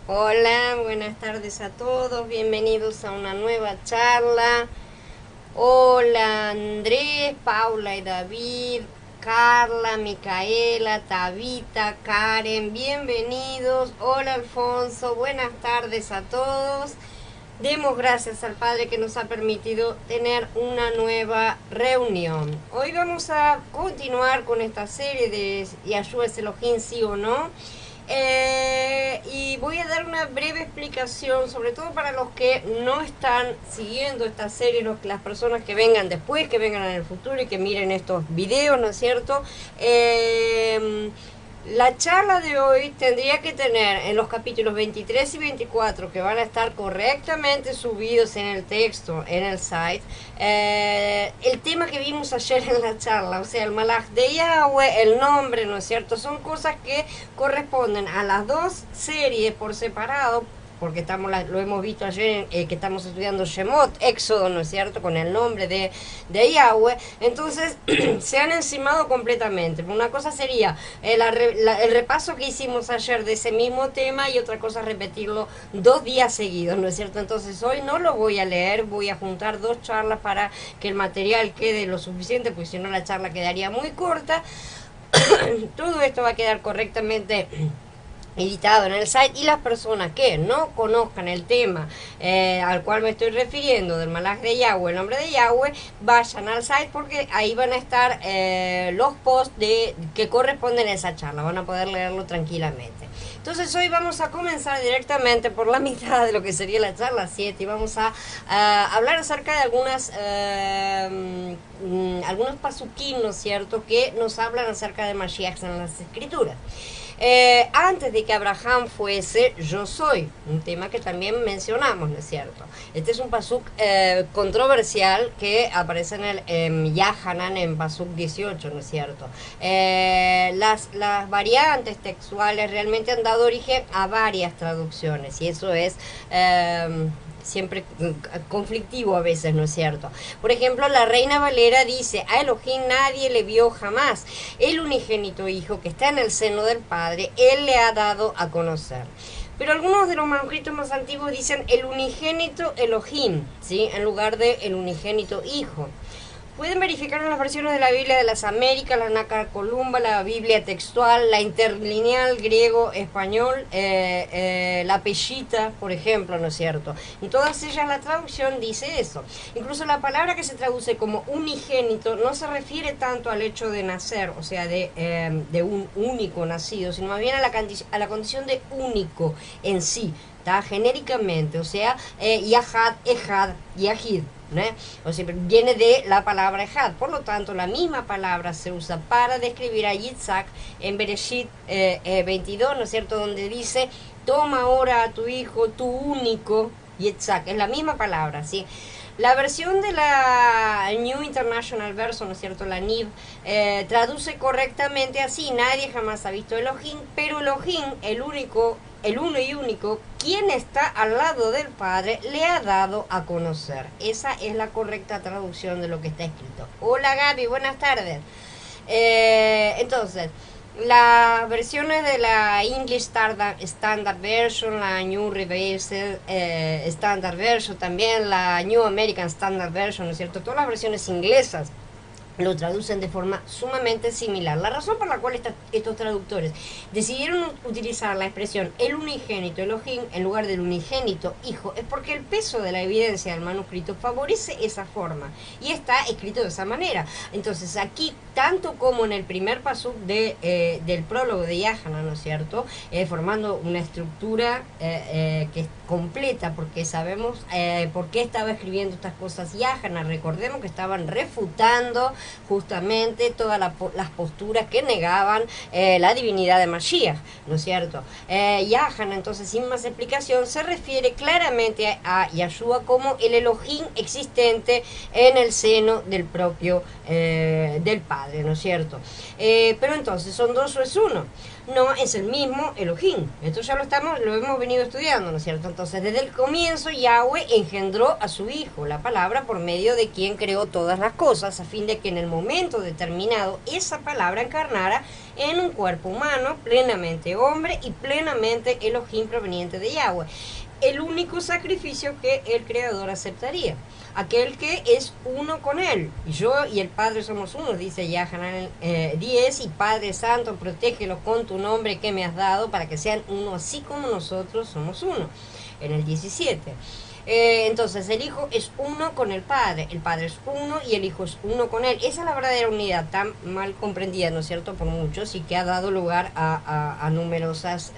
Hola, buenas tardes a todos, bienvenidos a una nueva charla. Hola Andrés, Paula y David, Carla, Micaela, Tabita, Karen, bienvenidos. Hola Alfonso, buenas tardes a todos. Demos gracias al Padre que nos ha permitido tener una nueva reunión. Hoy vamos a continuar con esta serie de Yahshua es Elohim, sí o no. Y voy a dar una breve explicación, sobre todo para los que no están siguiendo esta serie, las personas que vengan después, que vengan en el futuro y que miren estos videos, ¿no es cierto? La charla de hoy tendría que tener en los capítulos 23 y 24, que van a estar correctamente subidos en el texto, en el site, el tema que vimos ayer en la charla, o sea, el Malach de Yahweh, el nombre, ¿no es cierto? Son cosas que corresponden a las dos series por separado, porque lo hemos visto ayer, que estamos estudiando Shemot, Éxodo, ¿no es cierto?, con el nombre de Yahweh. Entonces se han encimado completamente. Una cosa sería el repaso que hicimos ayer de ese mismo tema, y otra cosa repetirlo 2 días seguidos, ¿no es cierto? Entonces hoy no lo voy a leer, voy a juntar 2 charlas para que el material quede lo suficiente, porque si no la charla quedaría muy corta. Todo esto va a quedar correctamente editado en el site, y las personas que no conozcan el tema al cual me estoy refiriendo, del Malach de Yahweh, el nombre de Yahweh, vayan al site, porque ahí van a estar los posts que corresponden a esa charla, van a poder leerlo tranquilamente. Entonces hoy vamos a comenzar directamente por la mitad de lo que sería la charla 7, y vamos a hablar acerca de algunos pasukim, ¿no es cierto?, que nos hablan acerca de Mashiach en las escrituras. Antes de que Abraham fuese, yo soy, un tema que también mencionamos, ¿no es cierto? Este es un pasuk controversial que aparece en el Yahanan, en pasuk 18, ¿no es cierto? Las variantes textuales realmente han dado origen a varias traducciones, y eso es siempre conflictivo a veces, ¿no es cierto? Por ejemplo, la Reina Valera dice: a Elohim nadie le vio jamás, el unigénito Hijo que está en el seno del Padre, Él le ha dado a conocer. Pero algunos de los manuscritos más antiguos dicen el unigénito Elohim, ¿sí?, en lugar de el unigénito Hijo. Pueden verificar en las versiones de la Biblia de las Américas, la Nácar Columba, la Biblia textual, la interlineal griego-español, la Peshita, por ejemplo, ¿no es cierto? En todas ellas la traducción dice eso. Incluso la palabra que se traduce como unigénito no se refiere tanto al hecho de nacer, o sea, de un único nacido, sino más bien a la condición de único en sí, ¿tá? Genéricamente, o sea, Yahad, Ejad, Yahid. ¿no? O sea, viene de la palabra Ejad. Por lo tanto, la misma palabra se usa para describir a Yitzhak en Bereshit 22, ¿no es cierto?, donde dice: toma ahora a tu hijo, tu único Yitzhak. Es la misma palabra, ¿sí? La versión de la New International Version, ¿no es cierto?, la NIV, traduce correctamente así: nadie jamás ha visto Elohim, pero Elohim, el uno y único, quien está al lado del Padre, le ha dado a conocer. Esa es la correcta traducción de lo que está escrito. Hola Gaby, buenas tardes. Entonces, las versiones de la English Standard Version, la New Revised Standard Version, también la New American Standard Version, ¿no es cierto?, todas las versiones inglesas lo traducen de forma sumamente similar. La razón por la cual estos traductores decidieron utilizar la expresión el unigénito Elohim en lugar del unigénito Hijo es porque el peso de la evidencia del manuscrito favorece esa forma, y está escrito de esa manera. Entonces aquí, tanto como en el primer pasuk del prólogo de Yahana, ¿no es cierto?, formando una estructura que es completa, porque sabemos por qué estaba escribiendo estas cosas Yahana. Recordemos que estaban refutando justamente todas las posturas que negaban la divinidad de Mashiach, ¿no es cierto? Yahana, entonces, sin más explicación, se refiere claramente a Yahshua como el Elohim existente en el seno del propio del Padre, ¿no es cierto? Pero entonces, ¿son dos o es uno? No, es el mismo Elohim. Esto ya lo hemos venido estudiando, ¿no es cierto? Entonces, desde el comienzo, Yahweh engendró a su Hijo, la palabra, por medio de quien creó todas las cosas, a fin de que en el momento determinado esa palabra encarnara en un cuerpo humano, plenamente hombre y plenamente Elohim proveniente de Yahweh. El único sacrificio que el Creador aceptaría, aquel que es uno con él. Yo y el Padre somos uno, dice Yahanan 10, y Padre Santo, protégelos con tu nombre que me has dado, para que sean uno así como nosotros somos uno, en el 17. Entonces el Hijo es uno con el Padre es uno y el Hijo es uno con él. Esa es la verdadera unidad, tan mal comprendida, ¿no es cierto?, por muchos, y que ha dado lugar a numerosas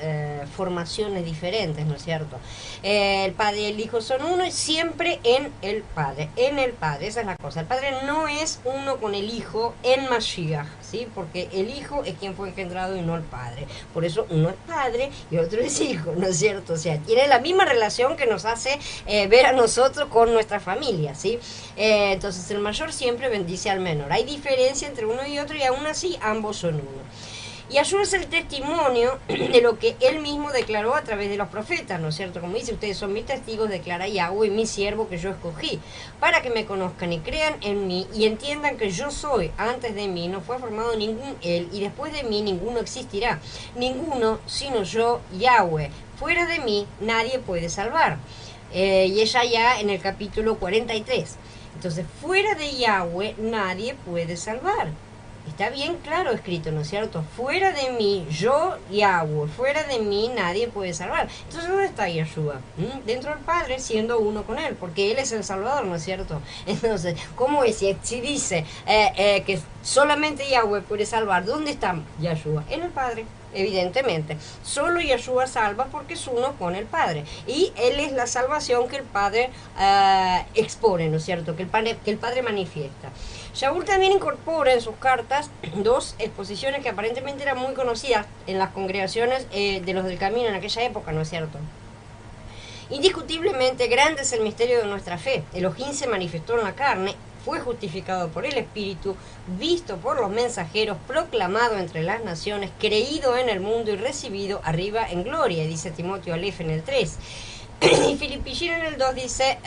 formaciones diferentes, ¿no es cierto? El Padre y el Hijo son uno y siempre en el Padre, esa es la cosa. El Padre no es uno con el Hijo en Mashiach, ¿sí? Porque el Hijo es quien fue engendrado y no el Padre. Por eso uno es Padre y otro es Hijo, ¿no es cierto? O sea, tiene la misma relación que nos hace ver a nosotros con nuestra familia, ¿sí? Entonces el mayor siempre bendice al menor. Hay diferencia entre uno y otro y aún así ambos son uno. Y Yahshua es el testimonio de lo que él mismo declaró a través de los profetas, ¿no es cierto? Como dice, ustedes son mis testigos, declara Yahweh, mi siervo que yo escogí, para que me conozcan y crean en mí y entiendan que yo soy. Antes de mí no fue formado ningún él y después de mí ninguno existirá. Ninguno sino yo, Yahweh. Fuera de mí nadie puede salvar. Y ella ya en el capítulo 43. Entonces, fuera de Yahweh nadie puede salvar. Está bien claro escrito, ¿no es cierto? Fuera de mí, yo Yahweh, fuera de mí nadie puede salvar. Entonces, ¿dónde está Yahshua? Dentro del Padre, siendo uno con él, porque él es el Salvador, ¿no es cierto? Entonces, ¿cómo es? Si dice que solamente Yahweh puede salvar, ¿dónde está Yahshua? En el Padre. Evidentemente, solo Yahshua salva porque es uno con el Padre. Y Él es la salvación que el Padre expone, ¿no es cierto? Que el Padre manifiesta. Shaul también incorpora en sus cartas dos exposiciones que aparentemente eran muy conocidas en las congregaciones de los del camino en aquella época, ¿no es cierto? Indiscutiblemente grande es el misterio de nuestra fe. Elohim se manifestó en la carne, fue justificado por el Espíritu, visto por los mensajeros, proclamado entre las naciones, creído en el mundo y recibido arriba en gloria, dice Timoteo Aleph en el 3. Y Filipillín en el 2 dice,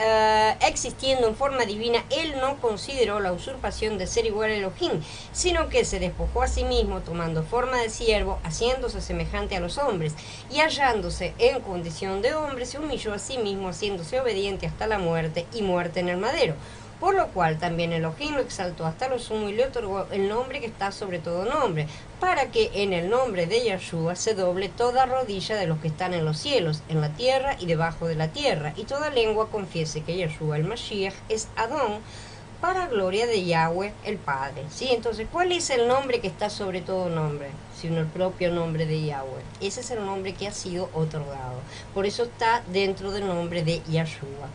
existiendo en forma divina, él no consideró la usurpación de ser igual a Elohim, sino que se despojó a sí mismo, tomando forma de siervo, haciéndose semejante a los hombres, y hallándose en condición de hombre, se humilló a sí mismo, haciéndose obediente hasta la muerte, y muerte en el madero. Por lo cual también Elohim lo exaltó hasta lo sumo y le otorgó el nombre que está sobre todo nombre, para que en el nombre de Yahshua se doble toda rodilla de los que están en los cielos, en la tierra y debajo de la tierra, y toda lengua confiese que Yahshua el Mashiach es Adón, para gloria de Yahweh el Padre. ¿Sí? Entonces, ¿cuál es el nombre que está sobre todo nombre? Sino el propio nombre de Yahweh. Ese es el nombre que ha sido otorgado. Por eso está dentro del nombre de Yahshua.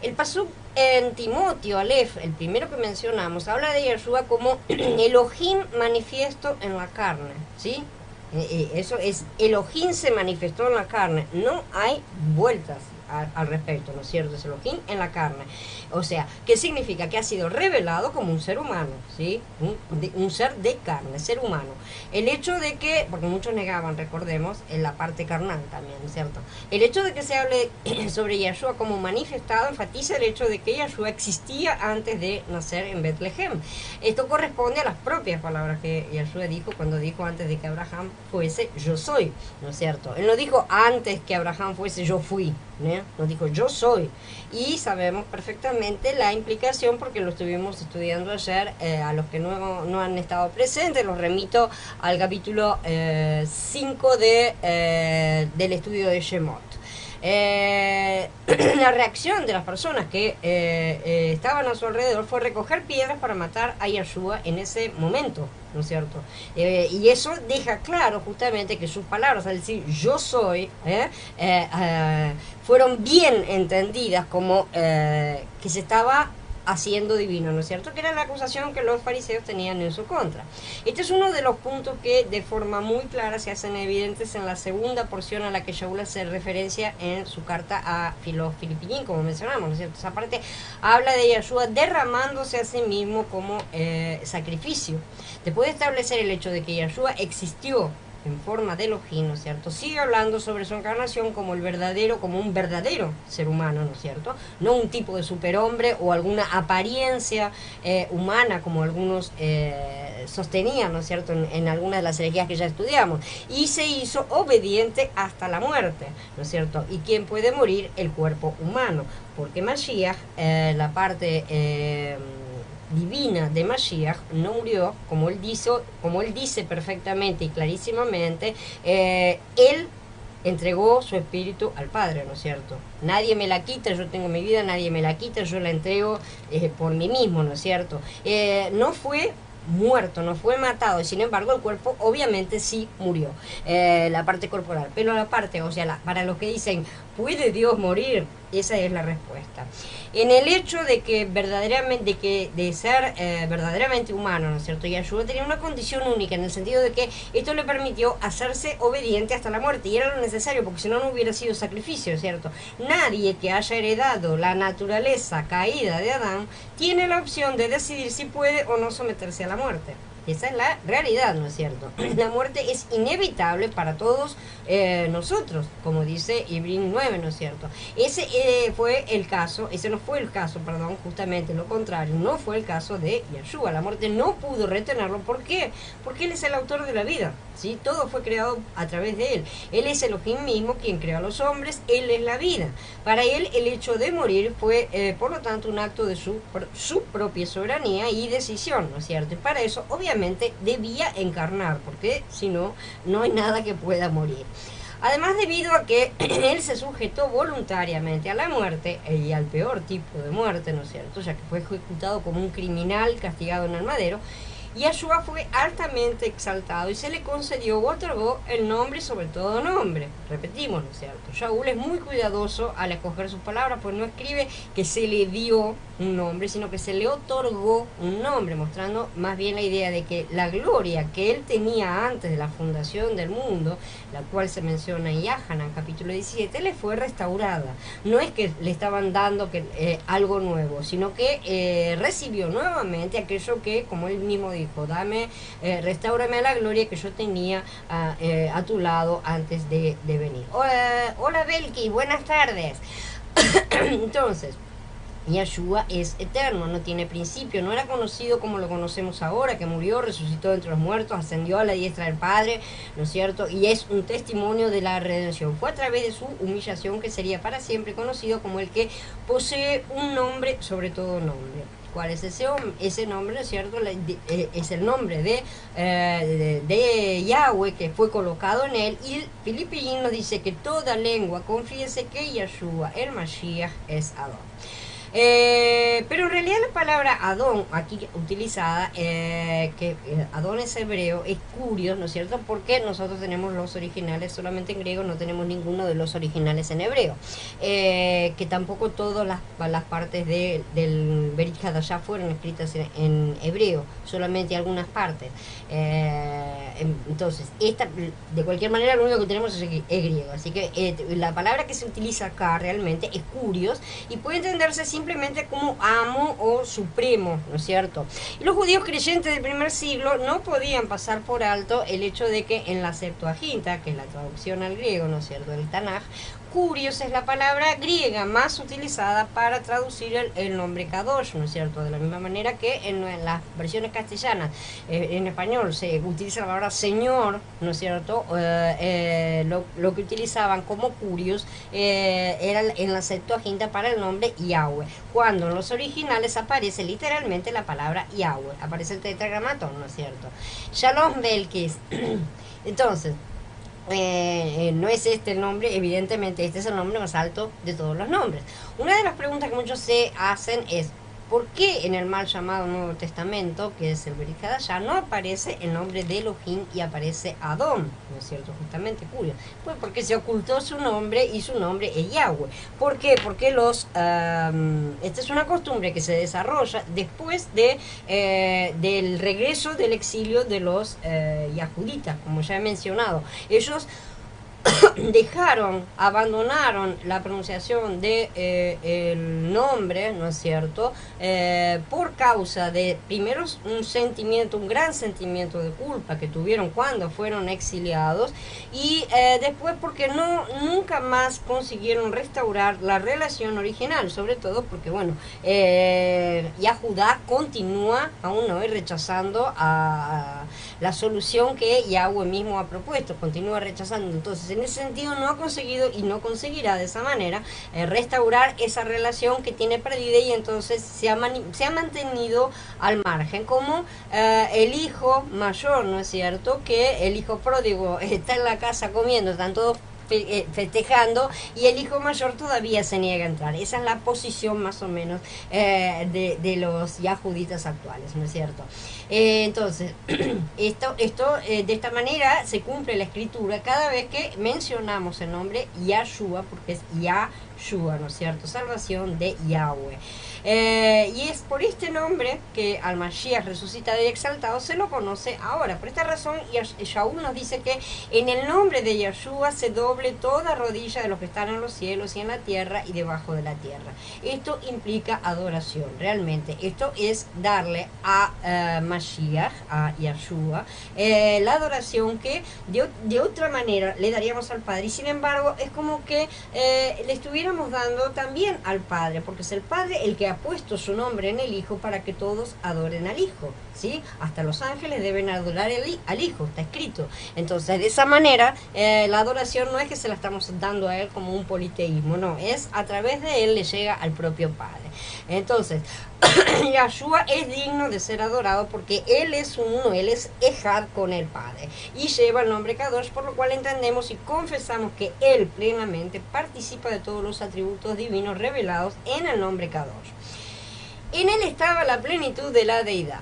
El pasuk en Timoteo Aleph, el primero que mencionamos, habla de Yahshua como Elohim manifiesto en la carne, ¿sí? Eso es, Elohim se manifestó en la carne, no hay vueltas al respecto, ¿no es cierto? Es Elohim en la carne. O sea, ¿qué significa? Que ha sido revelado como un ser humano, ¿sí? Un ser de carne, ser humano. El hecho de que, porque muchos negaban, recordemos, en la parte carnal también, ¿no es cierto? El hecho de que se hable sobre Yahshua como manifestado enfatiza el hecho de que Yahshua existía antes de nacer en Betlehem. Esto corresponde a las propias palabras que Yahshua dijo cuando dijo antes de que Abraham fuese, yo soy, ¿no es cierto? Él no dijo antes que Abraham fuese, yo fui, ¿no? Nos dijo yo soy, y sabemos perfectamente la implicación porque lo estuvimos estudiando ayer. A los que no han estado presentes los remito al capítulo 5 del estudio de Shemot. La reacción de las personas que estaban a su alrededor fue recoger piedras para matar a Yahshua en ese momento, ¿no es cierto? Y eso deja claro justamente que sus palabras, al decir yo soy, fueron bien entendidas como que se estaba haciendo divino, ¿no es cierto? Que era la acusación que los fariseos tenían en su contra. Este es uno de los puntos que de forma muy clara se hacen evidentes en la segunda porción a la que Shaul hace referencia en su carta a los Filipillín, como mencionamos, ¿no es cierto? Esa parte habla de Yahshua derramándose a sí mismo como sacrificio. Después de establecer el hecho de que Yahshua existió en forma de Elohim, ¿no es cierto? Sigue hablando sobre su encarnación como un verdadero ser humano, ¿no es cierto? No un tipo de superhombre o alguna apariencia humana como algunos sostenían, ¿no es cierto?, en algunas de las herejías que ya estudiamos. Y se hizo obediente hasta la muerte, ¿no es cierto? ¿Y quién puede morir? El cuerpo humano, porque Mashiach, la parte divina de Mashiach, no murió, como él dice perfectamente y clarísimamente, él entregó su espíritu al Padre, ¿no es cierto? Nadie me la quita, yo tengo mi vida, nadie me la quita, yo la entrego por mí mismo, ¿no es cierto? No fue muerto, no fue matado, y sin embargo el cuerpo obviamente sí murió, la parte corporal, pero la parte, o sea, para los que dicen, ¿puede Dios morir? Esa es la respuesta. En el hecho de que verdaderamente, de ser verdaderamente humano, ¿no es cierto? Yahshua tenía una condición única en el sentido de que esto le permitió hacerse obediente hasta la muerte, y era lo necesario, porque si no, no hubiera sido sacrificio, ¿cierto? Nadie que haya heredado la naturaleza caída de Adán tiene la opción de decidir si puede o no someterse a la muerte. Esa es la realidad, ¿no es cierto? La muerte es inevitable para todos nosotros, como dice Ibrim 9, ¿no es cierto? Ese no fue el caso, perdón, justamente lo contrario, no fue el caso de Yahshua. La muerte no pudo retenerlo. ¿Por qué? Porque Él es el autor de la vida, ¿sí? Todo fue creado a través de Él. Él es Elohim mismo, quien creó a los hombres, Él es la vida. Para Él, el hecho de morir fue, por lo tanto, un acto de su propia soberanía y decisión, ¿no es cierto? Y para eso, obviamente, debía encarnar, porque si no, no hay nada que pueda morir. Además, debido a que él se sujetó voluntariamente a la muerte, y al peor tipo de muerte, ¿no es cierto?, ya que fue ejecutado como un criminal castigado en el madero, Yahshua fue altamente exaltado y se le concedió o otorgó el nombre sobre todo nombre. Repetimos, ¿no es cierto? Shaul es muy cuidadoso al escoger sus palabras, pues no escribe que se le dio un nombre, sino que se le otorgó un nombre, mostrando más bien la idea de que la gloria que él tenía antes de la fundación del mundo, la cual se menciona en Yahanan, capítulo 17, le fue restaurada. No es que le estaban dando algo nuevo, sino que recibió nuevamente aquello que, como él mismo dijo, restáurame a la gloria que yo tenía a tu lado antes de venir. Hola Belki, buenas tardes. Entonces, Yahshua es eterno, no tiene principio, no era conocido como lo conocemos ahora, que murió, resucitó entre los muertos, ascendió a la diestra del Padre, ¿no es cierto? Y es un testimonio de la redención. Fue a través de su humillación que sería para siempre conocido como el que posee un nombre sobre todo nombre. ¿Cuál es ese nombre, ¿no es cierto? Es el nombre de Yahweh que fue colocado en él, y Filipinos nos dice que toda lengua confiese que Yahshua, el Mashiach, es Adón. Pero en realidad la palabra Adón aquí utilizada, Adón es hebreo, es curios, ¿no es cierto? Porque nosotros tenemos los originales solamente en griego, no tenemos ninguno de los originales en hebreo, que tampoco todas las partes del Berit Hadashah fueron escritas en hebreo, solamente algunas partes. Entonces, de cualquier manera lo único que tenemos es griego, así que la palabra que se utiliza acá realmente es curios y puede entenderse simplemente como amo o supremo, ¿no es cierto? Y los judíos creyentes del primer siglo no podían pasar por alto el hecho de que en la Septuaginta, que es la traducción al griego, ¿no es cierto?, del Tanaj, Curios es la palabra griega más utilizada para traducir el nombre Kadosh, ¿no es cierto? De la misma manera que en las versiones castellanas, en español se utiliza la palabra Señor, ¿no es cierto? Lo que utilizaban como Curios era en la Septuaginta para el nombre Yahweh, cuando en los originales aparece literalmente la palabra Yahweh, aparece el tetragramatón, ¿no es cierto? Shalom Belkis. Entonces, no es este el nombre, evidentemente este es el nombre más alto de todos los nombres. Una de las preguntas que muchos se hacen es: ¿por qué en el mal llamado Nuevo Testamento, que es el Berit Hadashah, no aparece el nombre de Elohim y aparece Adón? ¿No es cierto? Justamente curioso. Pues porque se ocultó su nombre y su nombre es Yahweh. ¿Por qué? Porque esta es una costumbre que se desarrolla después del regreso del exilio de los yahuditas, como ya he mencionado. Ellos abandonaron la pronunciación de el nombre, ¿no es cierto? Por causa de, primero, un gran sentimiento de culpa que tuvieron cuando fueron exiliados, y después porque nunca más consiguieron restaurar la relación original, sobre todo porque, bueno, Yahudá continúa aún hoy rechazando a la solución que Yahweh mismo ha propuesto, continúa rechazando. Entonces, en ese sentido, no ha conseguido y no conseguirá de esa manera restaurar esa relación que tiene perdida, y entonces se ha mantenido al margen, como el hijo mayor, ¿no es cierto? Que el hijo pródigo está en la casa comiendo, están todos festejando, y el hijo mayor todavía se niega a entrar. Esa es la posición más o menos de los yahuditas actuales, ¿no es cierto? Entonces, esto de esta manera se cumple la escritura cada vez que mencionamos el nombre Yahshua, porque es Yahshua, ¿no es cierto? Salvación de Yahweh. Y es por este nombre que al Mashiach resucitado y exaltado se lo conoce ahora. Por esta razón, Shaul nos dice que en el nombre de Yahshua se doble toda rodilla de los que están en los cielos y en la tierra y debajo de la tierra. Esto implica adoración, realmente. Esto es darle a Mashiach, a Yahshua, la adoración que de otra manera le daríamos al Padre. Y sin embargo, es como que le estuviéramos dando también al Padre, porque es el Padre el que ha puesto su nombre en el Hijo para que todos adoren al Hijo, ¿sí? Hasta los ángeles deben adorar al Hijo, está escrito. Entonces, de esa manera, la adoración no es que se la estamos dando a Él como un politeísmo, no, es a través de Él le llega al propio Padre. Entonces, Yahshua es digno de ser adorado porque Él es uno, Él es Ejad con el Padre, y lleva el nombre Kadosh, por lo cual entendemos y confesamos que Él plenamente participa de todos los atributos divinos revelados en el nombre Kadosh. En Él estaba la plenitud de la deidad.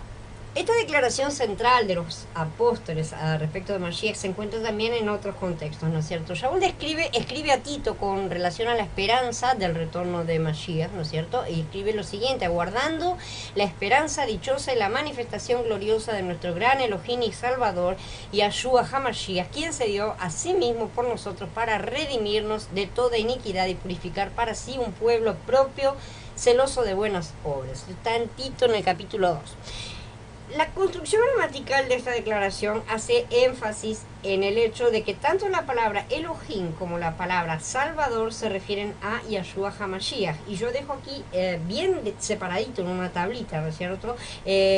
Esta declaración central de los apóstoles respecto de Mashiach se encuentra también en otros contextos, ¿no es cierto? Shaul escribe a Tito con relación a la esperanza del retorno de Mashiach, ¿no es cierto? Y escribe lo siguiente: aguardando la esperanza dichosa y la manifestación gloriosa de nuestro gran Elohim y Salvador, Yahshua HaMashiach, quien se dio a sí mismo por nosotros para redimirnos de toda iniquidad y purificar para sí un pueblo propio, celoso de buenas obras. Está en Tito en el capítulo 2. La construcción gramatical de esta declaración hace énfasis en el hecho de que tanto la palabra Elohim como la palabra Salvador se refieren a Yahshua HaMashiach. Y yo dejo aquí bien separadito en una tablita, ¿no es cierto?,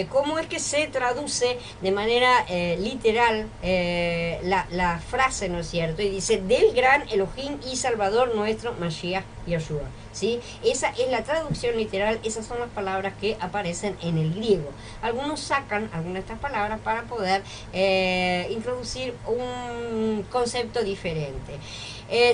cómo es que se traduce de manera literal la frase, ¿no es cierto? Y dice: del gran Elohim y Salvador nuestro Mashiach Yahshua. ¿Sí? Esa es la traducción literal, esas son las palabras que aparecen en el griego. Algunos sacan algunas de estas palabras para poder introducir un concepto diferente.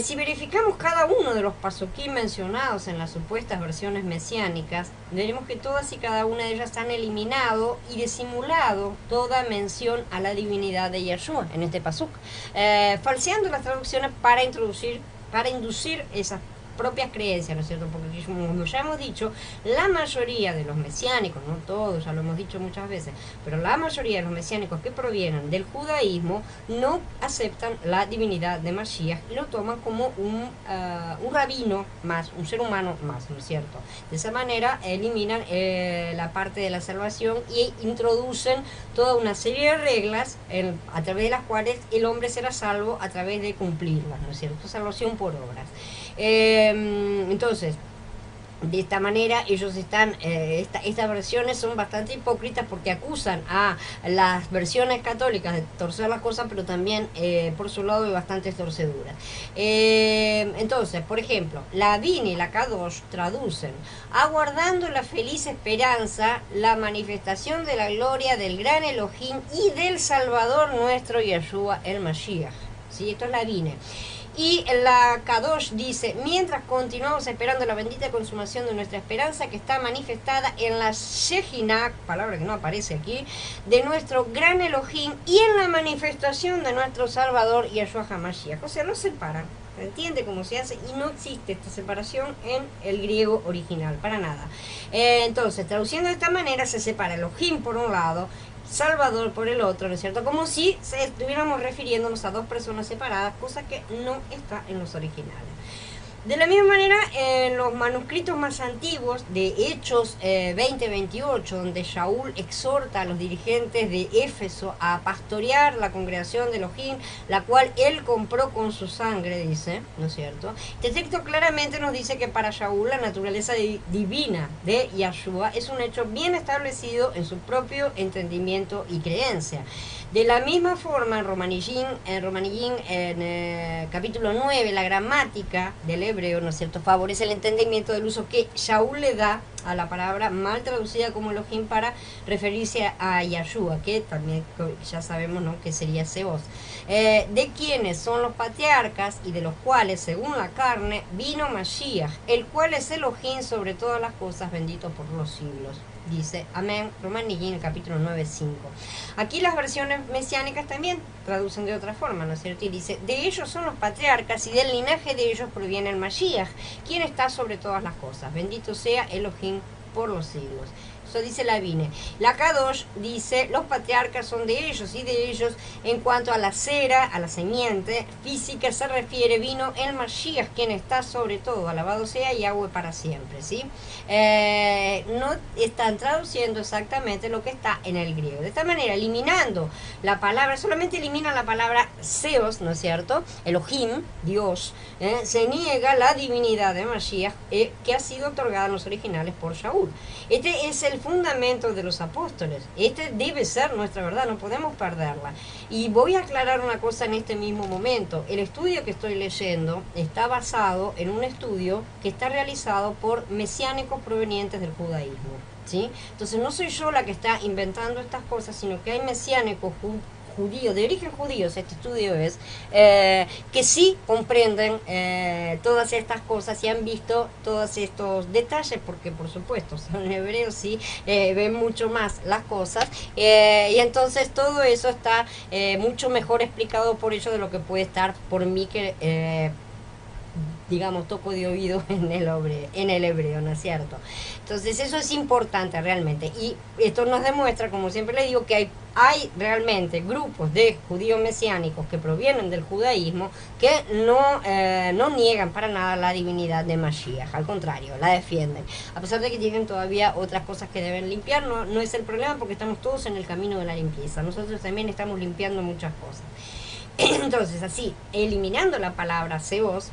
Si verificamos cada uno de los pasukim mencionados en las supuestas versiones mesiánicas, veremos que todas y cada una de ellas han eliminado y disimulado toda mención a la divinidad de Yahshua en este pasuk, falseando las traducciones para inducir esas propias creencias, ¿no es cierto? Porque como ya hemos dicho, la mayoría de los mesiánicos, no todos, ya lo hemos dicho muchas veces, pero la mayoría de los mesiánicos que provienen del judaísmo no aceptan la divinidad de Mashiach y lo toman como un rabino más, un ser humano más, ¿no es cierto? De esa manera eliminan la parte de la salvación y introducen toda una serie de reglas a través de las cuales el hombre será salvo a través de cumplirlas, ¿no es cierto? Salvación por obras. Entonces, de esta manera ellos están, estas versiones son bastante hipócritas porque acusan a las versiones católicas de torcer las cosas, pero también por su lado hay bastantes torceduras. Entonces, por ejemplo, la Bin y la Kadosh traducen: aguardando la feliz esperanza, la manifestación de la gloria del gran Elohim y del Salvador nuestro Yahshua el Mashiach. ¿Sí? Esto es la Bin. Y la Kadosh dice: mientras continuamos esperando la bendita consumación de nuestra esperanza que está manifestada en la Shejinah, palabra que no aparece aquí, de nuestro gran Elohim y en la manifestación de nuestro Salvador Yahshua HaMashiach. O sea, lo separan. ¿Entiende cómo se hace? Y no existe esta separación en el griego original, para nada. Entonces, traduciendo de esta manera, se separa Elohim por un lado Salvador por el otro, ¿no es cierto? Como si estuviéramos refiriéndonos a dos personas separadas, cosa que no está en los originales. De la misma manera, en los manuscritos más antiguos de Hechos 20-28, donde Shaul exhorta a los dirigentes de Éfeso a pastorear la congregación de Elohim, la cual él compró con su sangre, dice, ¿no es cierto? Este texto claramente nos dice que para Shaul la naturaleza divina de Yahshua es un hecho bien establecido en su propio entendimiento y creencia. De la misma forma, en Romanillín, capítulo 9, la gramática del hebreo, ¿no es cierto?, favorece el entendimiento del uso que Shaul le da a la palabra mal traducida como Elohim para referirse a Yahshua, que también ya sabemos, ¿no?, que sería Seos. De quienes son los patriarcas y de los cuales, según la carne, vino Mashiach, el cual es Elohim sobre todas las cosas, bendito por los siglos. Dice, amén, Romanillín, capítulo 9:5. Aquí las versiones mesiánicas también traducen de otra forma, ¿no es cierto? Y dice, de ellos son los patriarcas y del linaje de ellos proviene el Mashiach, quien está sobre todas las cosas. Bendito sea Elohim por los siglos. Eso dice la Vine. La Kadosh dice, los patriarcas son de ellos y de ellos en cuanto a la cera, a la semiente física se refiere, vino el Mashiach, quien está sobre todo, alabado sea Yahweh para siempre, ¿sí? No están traduciendo exactamente lo que está en el griego. De esta manera, eliminando la palabra, solamente eliminan la palabra Seos, ¿no es cierto? Elohim, Dios, se niega la divinidad de Mashiach que ha sido otorgada en los originales por Shaul. Este es el fundamento de los apóstoles. Este debe ser nuestra verdad, no podemos perderla. Y voy a aclarar una cosa en este mismo momento. El estudio que estoy leyendo está basado en un estudio que está realizado por mesiánicos provenientes del judaísmo, ¿sí? Entonces no soy yo la que está inventando estas cosas, sino que hay mesiánicos judíos, de origen judío, este estudio es, que sí comprenden todas estas cosas y han visto todos estos detalles, porque por supuesto son hebreos, sí, ven mucho más las cosas, y entonces todo eso está mucho mejor explicado por ellos de lo que puede estar por mí, que digamos, toco de oído en el hebreo, ¿no es cierto? Entonces eso es importante realmente, y esto nos demuestra, como siempre le digo, que hay realmente grupos de judíos mesiánicos que provienen del judaísmo que no niegan para nada la divinidad de Mashiach, al contrario, la defienden, a pesar de que tienen todavía otras cosas que deben limpiar. No es el problema, porque estamos todos en el camino de la limpieza, nosotros también estamos limpiando muchas cosas. Entonces, así, eliminando la palabra Seos,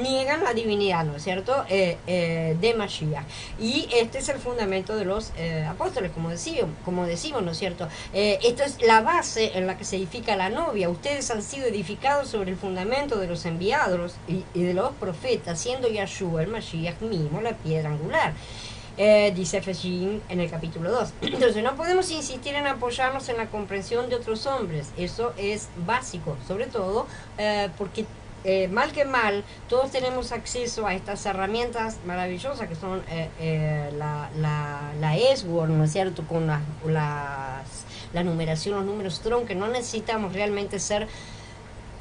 niegan la divinidad, ¿no es cierto?, de Mashiach. Y este es el fundamento de los apóstoles, como decimos, ¿no es cierto? Esto es la base en la que se edifica la novia. Ustedes han sido edificados sobre el fundamento de los enviados y de los profetas, siendo Yahshua, el Mashiach mismo, la piedra angular. Dice Efesión en el capítulo 2. Entonces no podemos insistir en apoyarnos en la comprensión de otros hombres. Eso es básico, sobre todo porque mal que mal, todos tenemos acceso a estas herramientas maravillosas que son la S-Word, ¿no es cierto?, con la numeración, los números strong, que no necesitamos realmente ser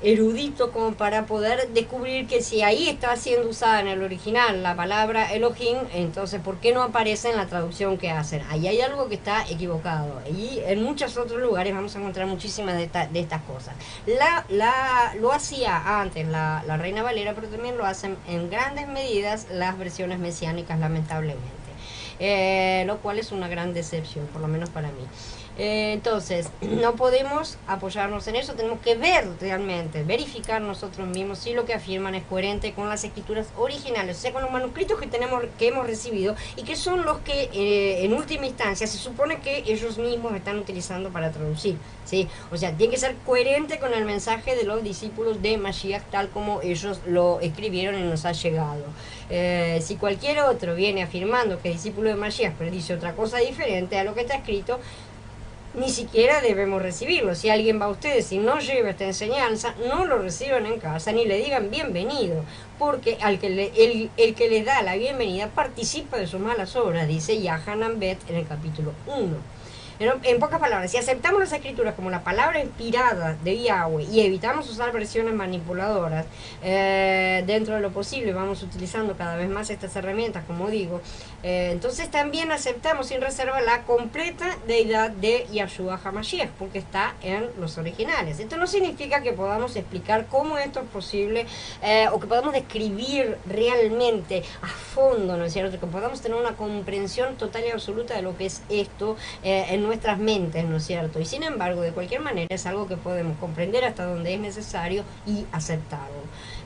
erudito como para poder descubrir que si ahí está siendo usada en el original la palabra Elohim, entonces ¿por qué no aparece en la traducción que hacen? Ahí hay algo que está equivocado, y en muchos otros lugares vamos a encontrar muchísimas de estas cosas. Lo hacía antes la Reina Valera, pero también lo hacen en grandes medidas las versiones mesiánicas, lamentablemente, lo cual es una gran decepción, por lo menos para mí. Entonces, no podemos apoyarnos en eso, tenemos que ver realmente, verificar nosotros mismos si lo que afirman es coherente con las escrituras originales, o sea, con los manuscritos que hemos recibido, y que son los que en última instancia se supone que ellos mismos están utilizando para traducir, ¿sí? O sea, tiene que ser coherente con el mensaje de los discípulos de Mashiach, tal como ellos lo escribieron y nos ha llegado. Si cualquier otro viene afirmando que es discípulo de Mashiach, pero dice otra cosa diferente a lo que está escrito, ni siquiera debemos recibirlo. Si alguien va a ustedes y no lleva esta enseñanza, no lo reciban en casa ni le digan bienvenido, porque el que le da la bienvenida participa de sus malas obras, dice Yahanan Bet en el capítulo 1. En pocas palabras, si aceptamos las escrituras como la palabra inspirada de Yahweh y evitamos usar versiones manipuladoras, dentro de lo posible vamos utilizando cada vez más estas herramientas, como digo, entonces también aceptamos sin reserva la completa deidad de Yahshua HaMashiach, porque está en los originales. Esto no significa que podamos explicar cómo esto es posible, o que podamos describir realmente a fondo, ¿no es cierto? Que podamos tener una comprensión total y absoluta de lo que es esto en nuestras mentes, ¿no es cierto? Y sin embargo, de cualquier manera, es algo que podemos comprender hasta donde es necesario y aceptarlo.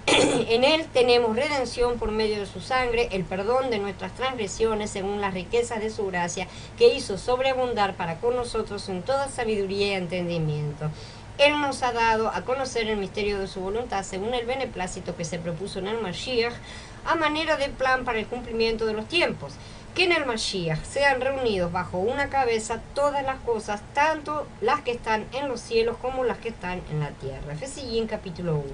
En él tenemos redención por medio de su sangre, el perdón de nuestras transgresiones según las riquezas de su gracia, que hizo sobreabundar para con nosotros en toda sabiduría y entendimiento. Él nos ha dado a conocer el misterio de su voluntad según el beneplácito que se propuso en el Mashiach, a manera de plan para el cumplimiento de los tiempos, que en el Mashiach sean reunidos bajo una cabeza todas las cosas, tanto las que están en los cielos como las que están en la tierra. Efesios capítulo 1.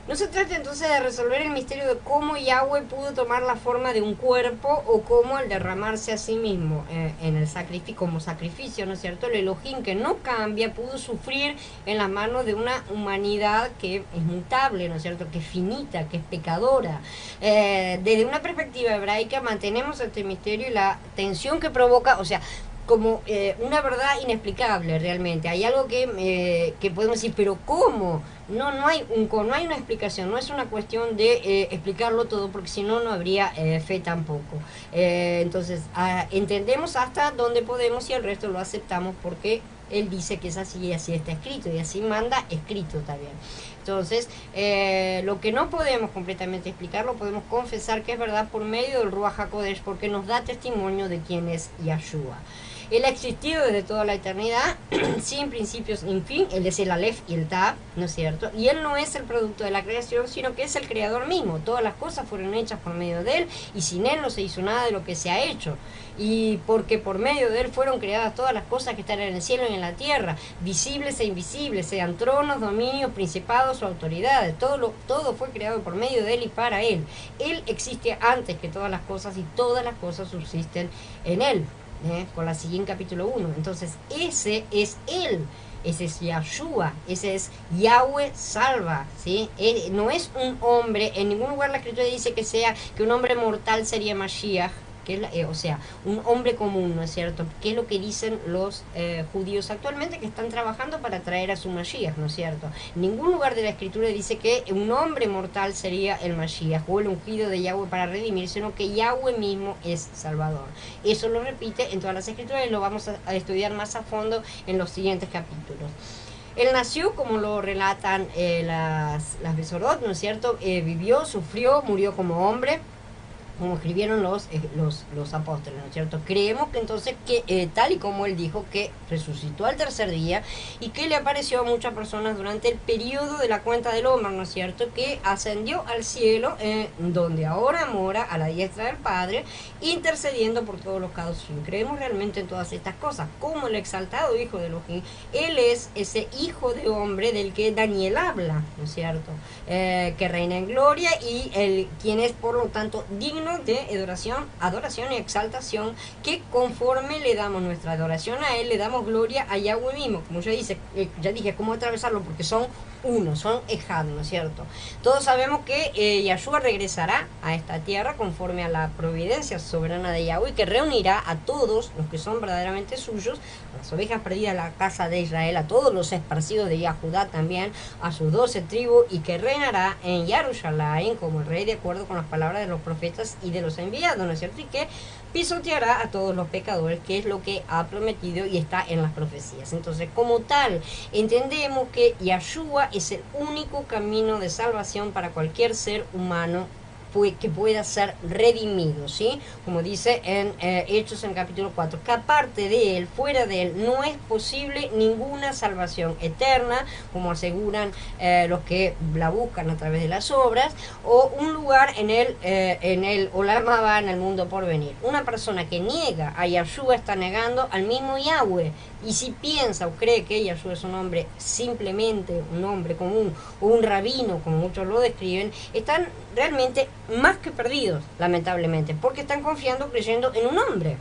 No se trata entonces de resolver el misterio de cómo Yahweh pudo tomar la forma de un cuerpo o cómo al derramarse a sí mismo en el sacrificio, como sacrificio, ¿no es cierto? El Elohim, que no cambia, pudo sufrir en las manos de una humanidad que es mutable, ¿no es cierto? Que es finita, que es pecadora. Desde una perspectiva hebraica mantenemos este misterio y la tensión que provoca, o sea, como una verdad inexplicable realmente. Hay algo que podemos decir, pero ¿cómo? No hay una explicación, no es una cuestión de explicarlo todo, porque si no, no habría fe tampoco. Entonces, entendemos hasta donde podemos y el resto lo aceptamos porque él dice que es así y así está escrito, y así manda escrito también. Entonces, lo que no podemos completamente explicar, lo podemos confesar que es verdad por medio del Ruach HaKodesh, porque nos da testimonio de quién es Yahshua. Él ha existido desde toda la eternidad, sin principios ni fin. Él es el Aleph y el Tav, ¿no es cierto? Y él no es el producto de la creación, sino que es el creador mismo. Todas las cosas fueron hechas por medio de él, y sin él no se hizo nada de lo que se ha hecho. Y porque por medio de él fueron creadas todas las cosas que están en el cielo y en la tierra, visibles e invisibles, sean tronos, dominios, principados o autoridades. Todo fue creado por medio de él y para él. Él existe antes que todas las cosas, y todas las cosas subsisten en él. Con la siguiente capítulo 1. Entonces ese es él, ese es Yahshua, ese es Yahweh salva, ¿sí? Él no es un hombre, en ningún lugar la escritura dice que un hombre mortal sería Mashiach, que es o sea, un hombre común, ¿no es cierto? ¿Qué es lo que dicen los judíos actualmente que están trabajando para traer a su Mashiach, ¿no es cierto? En ningún lugar de la escritura dice que un hombre mortal sería el Mashiach o el ungido de Yahweh para redimir, sino que Yahweh mismo es Salvador. Eso lo repite en todas las escrituras y lo vamos a estudiar más a fondo en los siguientes capítulos. Él nació, como lo relatan las Besorot, ¿no es cierto? Vivió, sufrió, murió como hombre, como escribieron los apóstoles, ¿no es cierto? Creemos que entonces, que tal y como él dijo, que resucitó al tercer día y que le apareció a muchas personas durante el periodo de la cuenta del hombre, ¿no es cierto? Que ascendió al cielo, donde ahora mora a la diestra del Padre, intercediendo por todos los casos. Creemos realmente en todas estas cosas, como el exaltado Hijo de Elohim. Él es ese Hijo de hombre del que Daniel habla, ¿no es cierto? Que reina en gloria y quien es, por lo tanto, digno de adoración y exaltación, que conforme le damos nuestra adoración a él, le damos gloria a Yahweh mismo. Como ya dije, ¿cómo atravesarlo? Porque son uno, son Ejad, ¿no es cierto? Todos sabemos que Yahshua regresará a esta tierra conforme a la providencia soberana de Yahweh, que reunirá a todos los que son verdaderamente suyos, a las ovejas perdidas de la casa de Israel, a todos los esparcidos de Yahudá también, a sus 12 tribus, y que reinará en Jerusalén como el rey, de acuerdo con las palabras de los profetas y de los enviados, ¿no es cierto? Y que pisoteará a todos los pecadores, que es lo que ha prometido y está en las profecías. Entonces, como tal, entendemos que Yahshua es el único camino de salvación para cualquier ser humano que pueda ser redimido, ¿sí? Como dice en Hechos en capítulo 4, que aparte de él, fuera de él, no es posible ninguna salvación eterna, como aseguran los que la buscan a través de las obras, o un lugar en el Olam Haba, en el mundo por venir. Una persona que niega a Yahshua está negando al mismo Yahweh, y si piensa o cree que Yahshua es un hombre, simplemente un hombre común, o un rabino, como muchos lo describen, están realmente más que perdidos, lamentablemente, porque están confiando, creyendo en un hombre.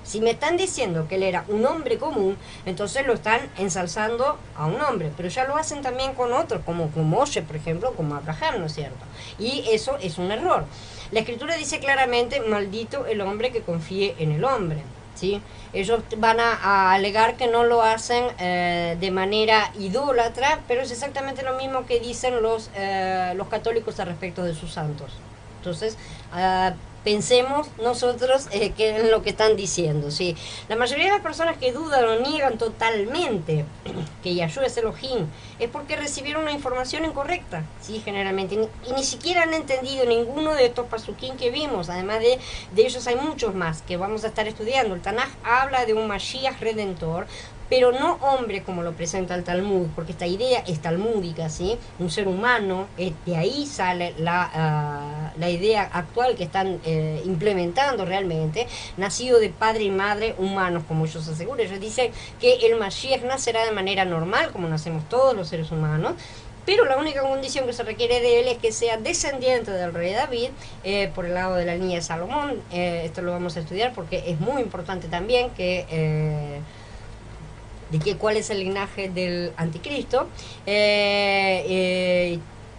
Si me están diciendo que él era un hombre común, entonces lo están ensalzando a un hombre, pero ya lo hacen también con otros, como Moshe, por ejemplo, como Abraham, ¿no es cierto? Y eso es un error. La Escritura dice claramente, maldito el hombre que confíe en el hombre, ¿sí? Ellos van a alegar que no lo hacen de manera idólatra, pero es exactamente lo mismo que dicen los católicos al respecto de sus santos. Entonces, pensemos nosotros que en lo que están diciendo, ¿sí? La mayoría de las personas que dudan o niegan totalmente que Yahshua es Elohim es porque recibieron una información incorrecta, ¿sí? Generalmente, y ni siquiera han entendido ninguno de estos pasuquín que vimos. Además de ellos hay muchos más que vamos a estar estudiando. El Tanaj habla de un Mashiach redentor, pero no hombre como lo presenta el Talmud, porque esta idea es talmúdica, ¿sí? Un ser humano, de ahí sale la idea actual que están implementando realmente, nacido de padre y madre humanos, como ellos aseguran. Ellos dicen que el Mashiach nacerá de manera normal, como nacemos todos los seres humanos, pero la única condición que se requiere de él es que sea descendiente del rey David, por el lado de la línea de Salomón. Esto lo vamos a estudiar porque es muy importante también que... cuál es el linaje del anticristo.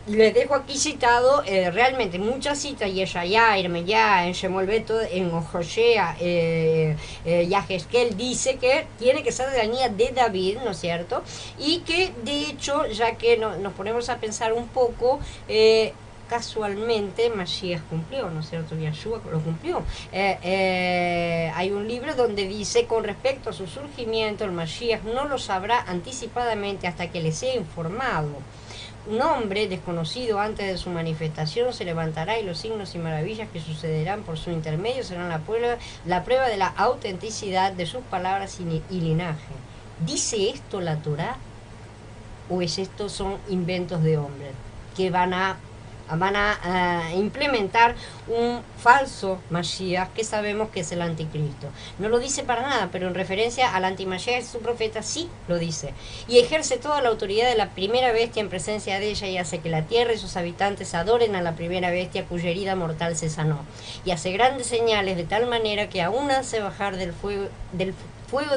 Les dejo aquí citado realmente muchas citas: Yeshayá, Irmeyá, en Shemol Beto, en Ojoshea, Yahezkel dice que tiene que ser de la línea de David, ¿no es cierto? Y que de hecho, ya que nos ponemos a pensar un poco, casualmente Mashiach cumplió, ¿no es cierto? Yahshua lo cumplió. Hay un libro donde dice, con respecto a su surgimiento, el Mashiach no lo sabrá anticipadamente hasta que le sea informado. Un hombre desconocido antes de su manifestación se levantará y los signos y maravillas que sucederán por su intermedio serán la prueba de la autenticidad de sus palabras y linaje. ¿Dice esto la Torá? ¿O es esto son inventos de hombres que van a implementar un falso Mashiach que sabemos que es el anticristo? No lo dice para nada, pero en referencia al anti-Mashiach, su profeta sí lo dice. Y ejerce toda la autoridad de la primera bestia en presencia de ella, y hace que la tierra y sus habitantes adoren a la primera bestia cuya herida mortal se sanó. Y hace grandes señales de tal manera que aún hace bajar del fuego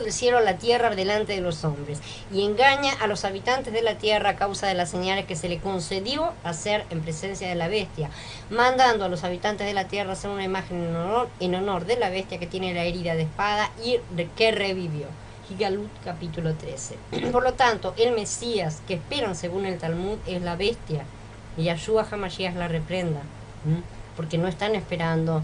del cielo a la tierra delante de los hombres, y engaña a los habitantes de la tierra a causa de las señales que se le concedió hacer en presencia de la bestia, mandando a los habitantes de la tierra hacer una imagen en honor de la bestia que tiene la herida de espada y que revivió. Higalut capítulo 13. Por lo tanto, el Mesías que esperan según el Talmud es la bestia, y Yahshua HaMashiach la reprenda, porque no están esperando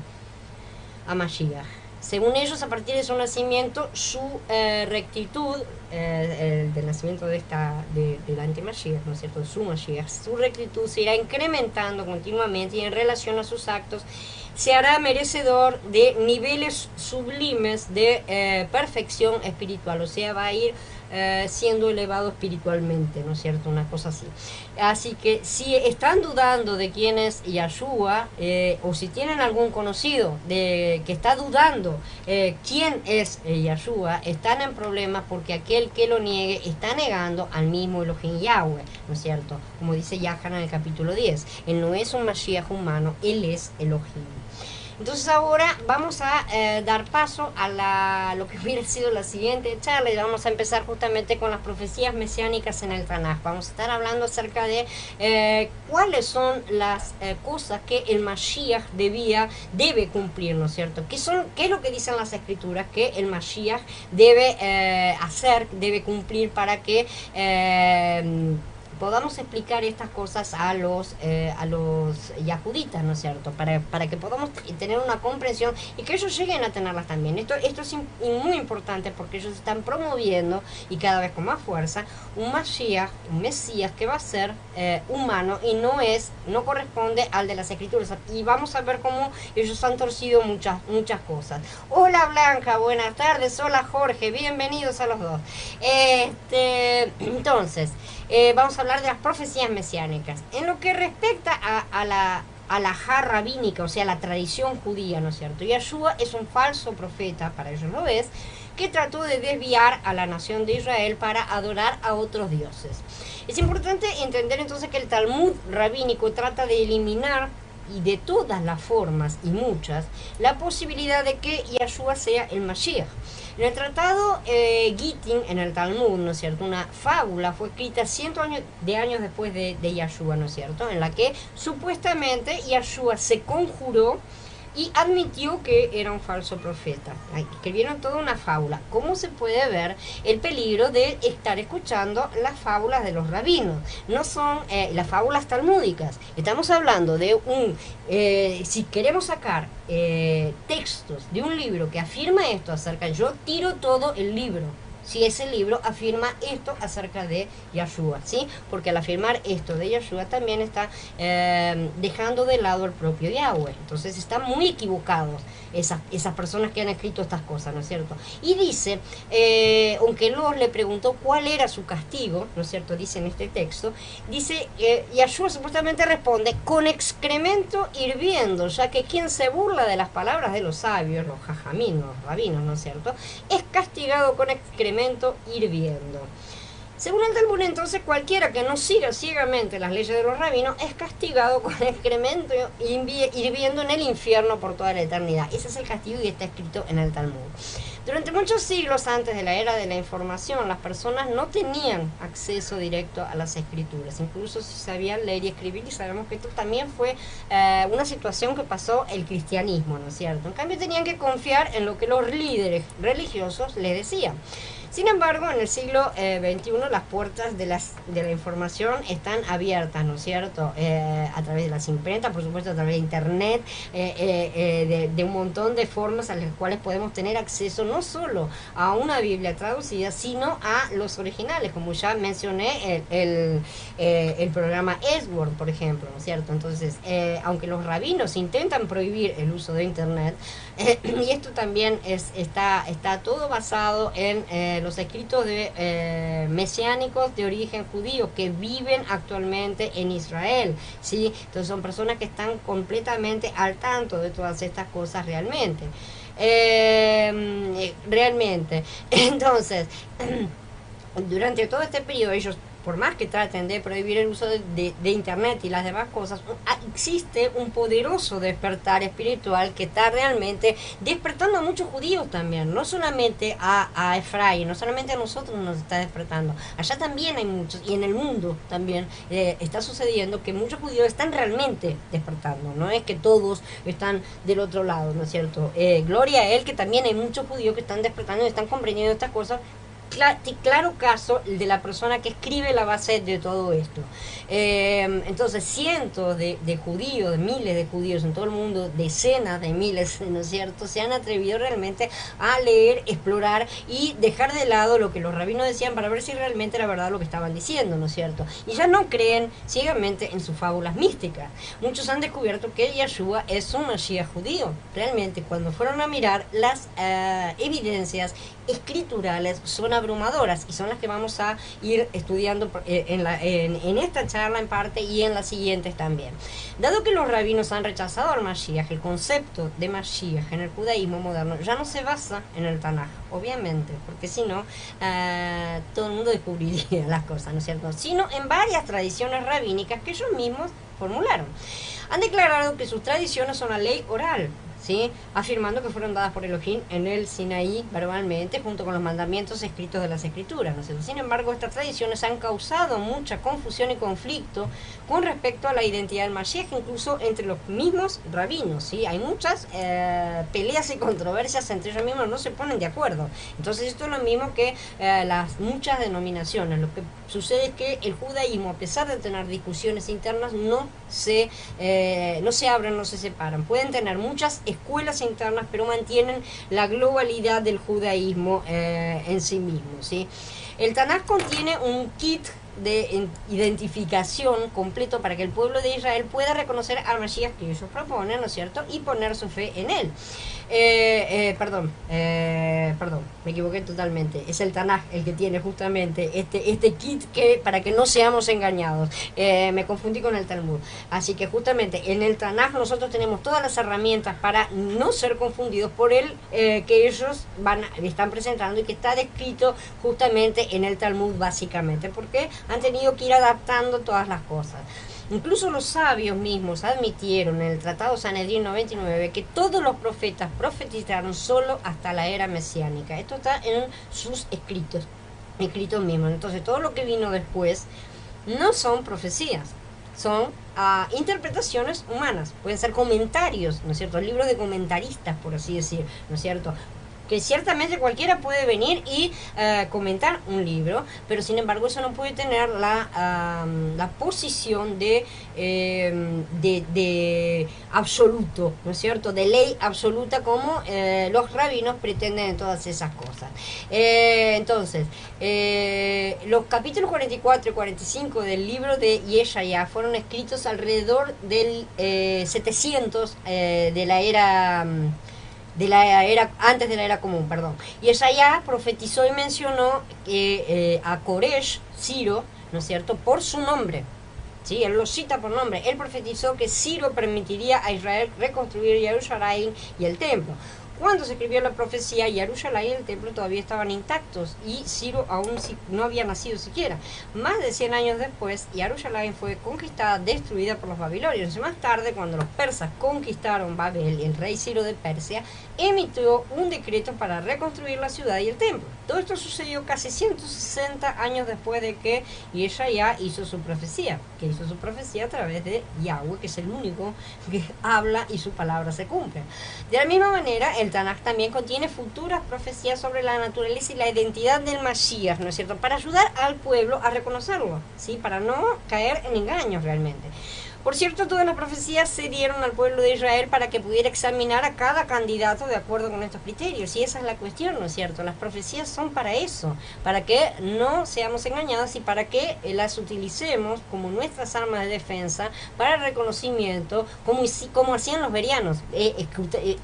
a Mashiach. Según ellos, a partir de su nacimiento, su rectitud, del nacimiento del anti-Mashiach, ¿no es cierto?, su Mashiach, su rectitud se irá incrementando continuamente, y en relación a sus actos se hará merecedor de niveles sublimes de perfección espiritual, o sea, va a ir siendo elevado espiritualmente, ¿no es cierto?, una cosa así. Así que si están dudando de quién es Yahshua, o si tienen algún conocido que está dudando quién es Yahshua, están en problemas, porque aquel que lo niegue está negando al mismo Elohim Yahweh, ¿no es cierto? Como dice Yahanan en el capítulo 10, él no es un Mashiach humano, él es Elohim. Entonces ahora vamos a dar paso a lo que hubiera sido la siguiente charla, y vamos a empezar justamente con las profecías mesiánicas en el Tanaj. Vamos a estar hablando acerca de cuáles son las cosas que el Mashiach debe cumplir, ¿no es cierto? ¿Qué es lo que dicen las Escrituras que el Mashiach debe hacer, debe cumplir para que podamos explicar estas cosas a los yahuditas, ¿no es cierto? Para que podamos tener una comprensión y que ellos lleguen a tenerlas también. Esto es muy importante, porque ellos están promoviendo, y cada vez con más fuerza, un Mashiach, un Mesías que va a ser humano, y no corresponde al de las Escrituras. Y vamos a ver cómo ellos han torcido muchas cosas. Hola Blanca, buenas tardes. Hola Jorge, bienvenidos a los dos. Entonces, vamos a hablar de las profecías mesiánicas. En lo que respecta a la halajá rabínica, o sea, la tradición judía, ¿no es cierto? Yahshua es un falso profeta, para ellos lo es, que trató de desviar a la nación de Israel para adorar a otros dioses. Es importante entender entonces que el Talmud rabínico trata de eliminar y de todas las formas y muchas, la posibilidad de que Yahshua sea el Mashiach. En el tratado Gittin, en el Talmud, ¿no es cierto?, una fábula fue escrita cientos de años después de Yahshua, ¿no es cierto?, en la que supuestamente Yahshua se conjuró y admitió que era un falso profeta. Escribieron toda una fábula. ¿Cómo se puede ver el peligro de estar escuchando las fábulas de los rabinos? No son las fábulas talmúdicas. Estamos hablando de si queremos sacar textos de un libro que afirma esto acerca, yo tiro todo el libro. Si ese libro afirma esto acerca de Yahshua, ¿sí? Porque al afirmar esto de Yahshua también está dejando de lado el propio Yahweh. Entonces están muy equivocados esas personas que han escrito estas cosas, ¿no es cierto? Y dice, aunque Los le preguntó cuál era su castigo, ¿no es cierto? Dice en este texto, dice, Yahshua supuestamente responde, con excremento hirviendo, ya que quien se burla de las palabras de los sabios, los jajamín, los rabinos, ¿no es cierto?, es castigado con excremento hirviendo. Según el Talmud, entonces, cualquiera que no siga ciegamente las leyes de los rabinos es castigado con excremento hirviendo en el infierno por toda la eternidad. Ese es el castigo y está escrito en el Talmud. Durante muchos siglos antes de la era de la información, las personas no tenían acceso directo a las escrituras, incluso si sabían leer y escribir, y sabemos que esto también fue una situación que pasó el cristianismo, ¿no es cierto? En cambio, tenían que confiar en lo que los líderes religiosos les decían. Sin embargo, en el siglo XXI las puertas de la información están abiertas, ¿no es cierto? A través de las imprentas, por supuesto, a través de internet, de un montón de formas a las cuales podemos tener acceso no solo a una Biblia traducida, sino a los originales, como ya mencioné, el programa Edward, por ejemplo, ¿no es cierto? Entonces, aunque los rabinos intentan prohibir el uso de internet, y esto también está todo basado en los escritos mesiánicos de origen judío que viven actualmente en Israel, ¿sí? Entonces son personas que están completamente al tanto de todas estas cosas realmente. Entonces, durante todo este periodo ellos, por más que traten de prohibir el uso de internet y las demás cosas, existe un poderoso despertar espiritual que está realmente despertando a muchos judíos también, no solamente a Efraín, no solamente a nosotros nos está despertando, allá también hay muchos, y en el mundo también está sucediendo que muchos judíos están realmente despertando, no es que todos están del otro lado, ¿no es cierto? Gloria a él, que también hay muchos judíos que están despertando y están comprendiendo estas cosas. Claro caso de la persona que escribe la base de todo esto. Entonces cientos de judíos, de miles de judíos en todo el mundo, decenas de miles, ¿no es cierto?, se han atrevido realmente a leer, explorar y dejar de lado lo que los rabinos decían para ver si realmente era verdad lo que estaban diciendo, ¿no es cierto? Y ya no creen ciegamente en sus fábulas místicas. Muchos han descubierto que Yahshua es un Mashiach judío. Realmente, cuando fueron a mirar las evidencias escriturales, son abrumadoras y son las que vamos a ir estudiando en esta charla en parte y en las siguientes también. Dado que los rabinos han rechazado al Mashiach, el concepto de Mashiach en el judaísmo moderno ya no se basa en el Tanaj, obviamente, porque si no, todo el mundo descubriría las cosas, ¿no es cierto?, sino en varias tradiciones rabínicas que ellos mismos formularon. Han declarado que sus tradiciones son la ley oral, ¿sí?, afirmando que fueron dadas por Elohim en el Sinaí verbalmente, junto con los mandamientos escritos de las Escrituras, ¿no es cierto? Sin embargo, estas tradiciones han causado mucha confusión y conflicto con respecto a la identidad del Mashiach, incluso entre los mismos rabinos, ¿sí? Hay muchas peleas y controversias entre ellos mismos, no se ponen de acuerdo. Entonces esto es lo mismo que las muchas denominaciones. Lo que sucede es que el judaísmo, a pesar de tener discusiones internas, no se abren, no se separan. Pueden tener muchas escuelas internas, pero mantienen la globalidad del judaísmo en sí mismo, ¿sí? El Tanaj contiene un kit de identificación completo para que el pueblo de Israel pueda reconocer al Mashiach que ellos proponen, ¿no es cierto?, y poner su fe en él. Perdón, me equivoqué totalmente. Es el Tanaj el que tiene justamente este kit para que no seamos engañados. Me confundí con el Talmud. Así que justamente en el Tanaj nosotros tenemos todas las herramientas para no ser confundidos por el que ellos están presentando y que está descrito justamente en el Talmud básicamente, porque han tenido que ir adaptando todas las cosas. Incluso los sabios mismos admitieron en el Tratado Sanedrín 99 que todos los profetas profetizaron solo hasta la era mesiánica. Esto está en sus escritos mismos. Entonces todo lo que vino después no son profecías, son interpretaciones humanas, pueden ser comentarios, ¿no es cierto? Libros de comentaristas, por así decir, ¿no es cierto? Que ciertamente cualquiera puede venir y comentar un libro, pero sin embargo eso no puede tener la posición de absoluto, ¿no es cierto?, de ley absoluta como los rabinos pretenden en todas esas cosas. Entonces, los capítulos 44 y 45 del libro de Yeshaya fueron escritos alrededor del 700 de la era... antes de la era común, perdón. Y Yeshaya profetizó y mencionó a Koresh, Ciro, ¿no es cierto?, por su nombre. ¿Sí? Él lo cita por nombre. Él profetizó que Ciro permitiría a Israel reconstruir Jerusalén y el templo. Cuando se escribió la profecía, Jerusalén y el templo todavía estaban intactos y Ciro aún no había nacido siquiera. Más de 100 años después, Jerusalén fue conquistada, destruida por los babilonios. Y más tarde, cuando los persas conquistaron Babel, el rey Ciro de Persia emitió un decreto para reconstruir la ciudad y el templo. Todo esto sucedió casi 160 años después de que Yeshaya hizo su profecía, que hizo su profecía a través de Yahweh, que es el único que habla y su palabra se cumple. De la misma manera, el Tanaj también contiene futuras profecías sobre la naturaleza y la identidad del Mashiach, ¿no es cierto?, para ayudar al pueblo a reconocerlo, ¿sí?, para no caer en engaños realmente. Por cierto, todas las profecías se dieron al pueblo de Israel para que pudiera examinar a cada candidato de acuerdo con estos criterios. Y esa es la cuestión, ¿no es cierto? Las profecías son para eso, para que no seamos engañados y para que las utilicemos como nuestras armas de defensa para el reconocimiento, como hacían los berianos.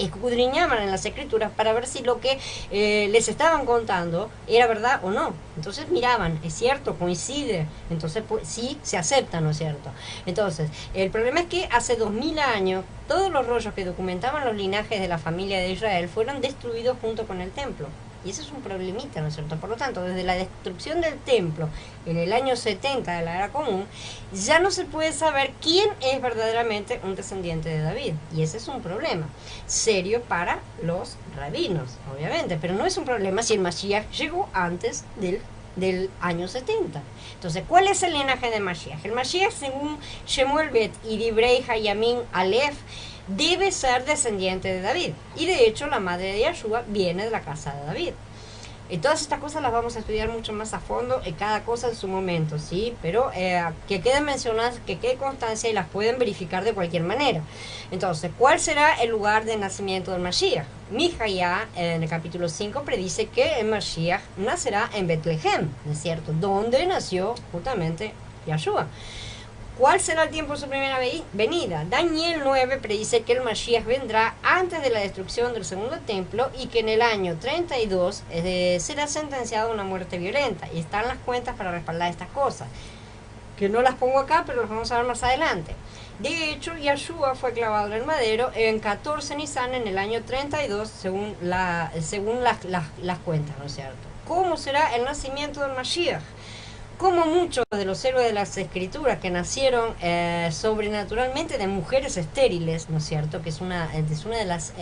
Escudriñaban en las escrituras para ver si lo que les estaban contando era verdad o no. Entonces miraban, es cierto, coincide, entonces pues, sí, se acepta, ¿no es cierto? Entonces, el problema es que hace 2000 años todos los rollos que documentaban los linajes de la familia de Israel fueron destruidos junto con el templo. Y eso es un problemita, ¿no es cierto? Por lo tanto, desde la destrucción del templo en el año 70 de la era común, ya no se puede saber quién es verdaderamente un descendiente de David. Y ese es un problema serio para los rabinos, obviamente. Pero no es un problema si el Mashiach llegó antes del año 70. Entonces, ¿cuál es el linaje de Mashiach? El Mashiach, según Shemuel Bet y Dibrei Hayamin Aleph, debe ser descendiente de David. Y de hecho, la madre de Yeshua viene de la casa de David. Y todas estas cosas las vamos a estudiar mucho más a fondo, cada cosa en su momento, ¿sí? Pero que queden mencionadas, que quede constancia y las pueden verificar de cualquier manera. Entonces, ¿cuál será el lugar de nacimiento del Mashiach? Mijaía, en el capítulo 5, predice que el Mashiach nacerá en Betlehem, ¿no es cierto?, donde nació justamente Yeshua. ¿Cuál será el tiempo de su primera venida? Daniel 9 predice que el Mashiach vendrá antes de la destrucción del segundo templo y que en el año 32 será sentenciado a una muerte violenta. Y están las cuentas para respaldar estas cosas, que no las pongo acá, pero las vamos a ver más adelante. De hecho, Yeshua fue clavado en el madero en 14 Nisan en el año 32, según las cuentas, ¿no es cierto? ¿Cómo será el nacimiento del Mashiach? Como muchos de los héroes de las escrituras que nacieron sobrenaturalmente de mujeres estériles, ¿no es cierto?, que es una de las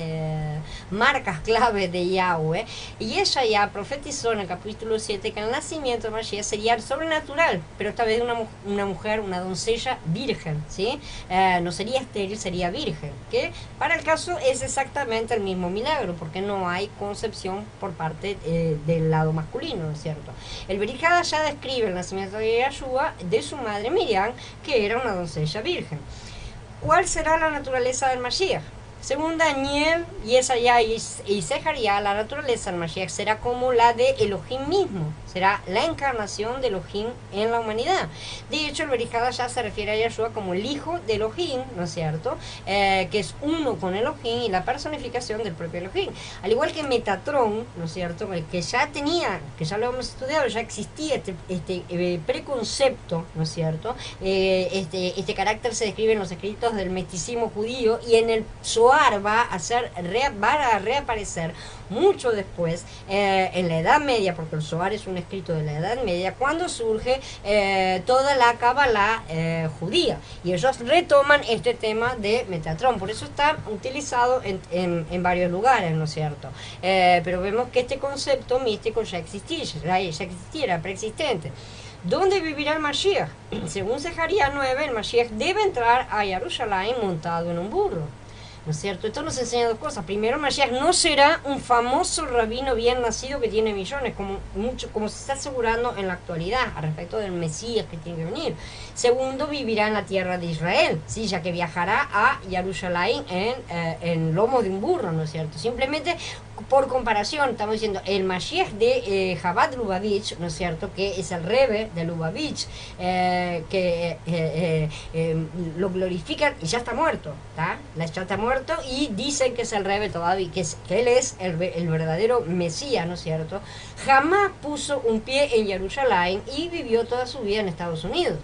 marcas clave de Yahweh, y ella ya profetizó en el capítulo 7 que el nacimiento de Mashiach sería sobrenatural, pero esta vez una mujer, una doncella virgen, ¿sí? No sería estéril, sería virgen, que para el caso es exactamente el mismo milagro, porque no hay concepción por parte del lado masculino, ¿no es cierto? El Berihá ya describe el nacimiento de Yeshua de su madre Miriam, que era una doncella virgen. ¿Cuál será la naturaleza del Mashiach? Según Daniel, Yesaya y Zecarías, la naturaleza del Mashiach será como la de Elohim mismo, será la encarnación de Elohim en la humanidad. De hecho, el Berihá ya se refiere a Yeshua como el hijo de Elohim, ¿no es cierto?, que es uno con Elohim y la personificación del propio Elohim. Al igual que Metatron, ¿no es cierto?, que ya lo hemos estudiado, ya existía este preconcepto, ¿no es cierto?, este carácter se describe en los escritos del misticismo judío y en el Zohar Zohar va a reaparecer mucho después, en la Edad Media, porque el Zohar es un escrito de la Edad Media, cuando surge toda la Kabbalah judía, y ellos retoman este tema de Metatrón. Por eso está utilizado en varios lugares, ¿no es cierto? Pero vemos que este concepto místico ya existía, era preexistente. ¿Dónde vivirá el Mashiach? Según Zacarías 9, el Mashiach debe entrar a Jerusalén montado en un burro, ¿no es cierto? Esto nos enseña dos cosas. Primero, Mashiach no será un famoso rabino bien nacido que tiene millones, como se está asegurando en la actualidad a respecto del Mesías que tiene que venir. Segundo, vivirá en la tierra de Israel, ¿sí? Ya que viajará a Jerusalén en lomos de un burro, ¿no es cierto? Simplemente por comparación, estamos diciendo el Mashiach de Chabad Lubavitch, ¿no es cierto? Que es el Rebbe de Lubavitch, lo glorifican y ya está muerto, ¿tá? Ya está muerto y dicen que es el Rebbe todavía, que él es el verdadero Mesías, ¿no es cierto? Jamás puso un pie en Jerusalén y vivió toda su vida en Estados Unidos.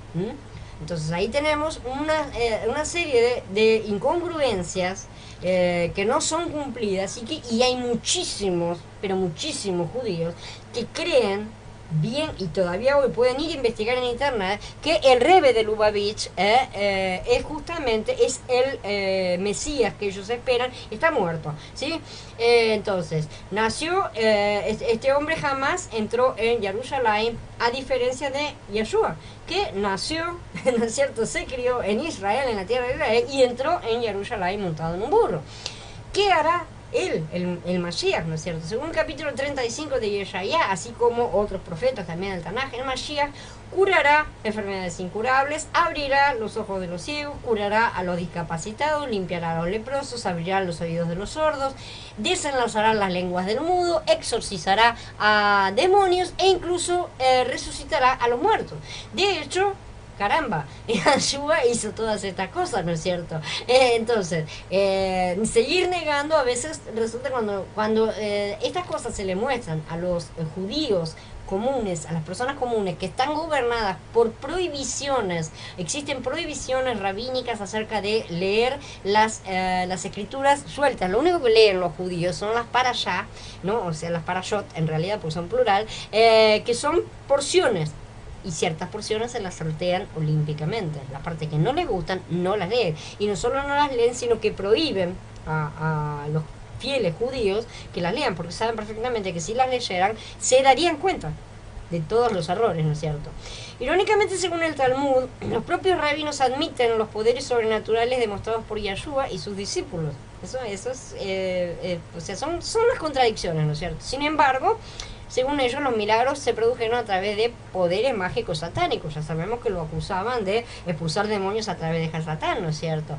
Entonces ahí tenemos una serie de incongruencias que no son cumplidas, y hay muchísimos, pero muchísimos judíos que creen bien, y todavía hoy pueden ir a investigar en internet, que el Rebbe de Lubavitch es justamente el Mesías que ellos esperan, está muerto, ¿sí? Entonces, nació, este hombre jamás entró en Jerusalén, a diferencia de Yeshua, que nació, ¿no es cierto?, se crió en Israel, en la tierra de Israel, y entró en Jerusalén montado en un burro. ¿Qué hará él, el Mashiach, ¿no es cierto? Según el capítulo 35 de Yeshaya, así como otros profetas también del Tanaj, el Mashiach curará enfermedades incurables, abrirá los ojos de los ciegos, curará a los discapacitados, limpiará a los leprosos, abrirá los oídos de los sordos, desenlazará las lenguas del mudo, exorcizará a demonios e incluso resucitará a los muertos. De hecho, caramba, Yeshua hizo todas estas cosas, ¿no es cierto? Entonces, seguir negando a veces resulta cuando estas cosas se le muestran a los judíos comunes, a las personas comunes que están gobernadas por prohibiciones, existen prohibiciones rabínicas acerca de leer las escrituras sueltas. Lo único que leen los judíos son las parashá, ¿no? O sea, las parashot, en realidad pues son plural, que son porciones, y ciertas porciones se las saltean olímpicamente. Las partes que no les gustan no las leen, y no solo no las leen, sino que prohíben a los fieles judíos que las lean, porque saben perfectamente que si las leyeran se darían cuenta de todos los errores, ¿no es cierto? Irónicamente, según el Talmud, los propios rabinos admiten los poderes sobrenaturales demostrados por Yeshua y sus discípulos. Eso es, o sea, son las contradicciones, ¿no es cierto? Sin embargo, según ellos, los milagros se produjeron a través de poderes mágicos satánicos. Ya sabemos que lo acusaban de expulsar demonios a través de Satán, ¿no es cierto?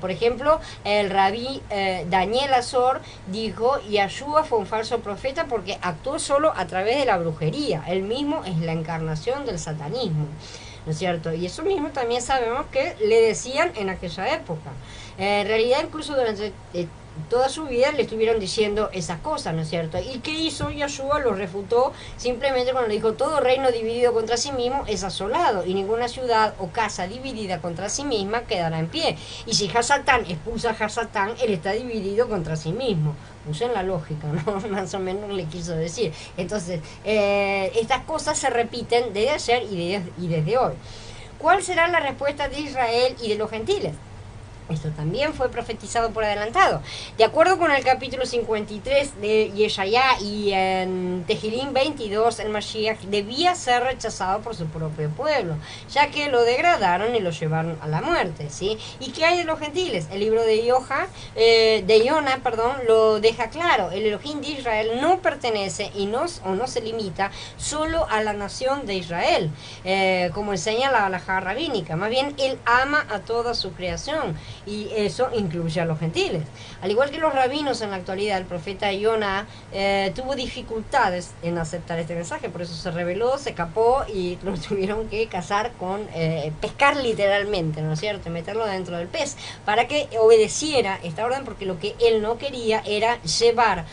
Por ejemplo, el rabí Daniel Azor dijo: Yeshua fue un falso profeta porque actuó solo a través de la brujería. Él mismo es la encarnación del satanismo, ¿no es cierto? Y eso mismo también sabemos que le decían en aquella época. En realidad, incluso durante toda su vida le estuvieron diciendo esas cosas, ¿no es cierto? ¿Y qué hizo Yeshua? Lo refutó simplemente cuando le dijo: todo reino dividido contra sí mismo es asolado, y ninguna ciudad o casa dividida contra sí misma quedará en pie. Y si Hasatán expulsa a Hasatán, él está dividido contra sí mismo. Usen la lógica, ¿no? Más o menos le quiso decir. Entonces, estas cosas se repiten desde ayer y desde hoy. ¿Cuál será la respuesta de Israel y de los gentiles? Esto también fue profetizado por adelantado. De acuerdo con el capítulo 53 de Yeshaya y en Tehillim 22, el Mashiach debía ser rechazado por su propio pueblo, ya que lo degradaron y lo llevaron a la muerte, ¿sí? ¿Y qué hay de los gentiles? El libro de Yona, lo deja claro. El Elohim de Israel no pertenece no se limita solo a la nación de Israel, como enseña la halajá rabínica. Más bien, él ama a toda su creación, y eso incluye a los gentiles. Al igual que los rabinos en la actualidad, el profeta Yona tuvo dificultades en aceptar este mensaje, por eso se rebeló, se escapó y lo tuvieron que casar con pescar literalmente, ¿no es cierto? Meterlo dentro del pez para que obedeciera esta orden, porque lo que él no quería era llevar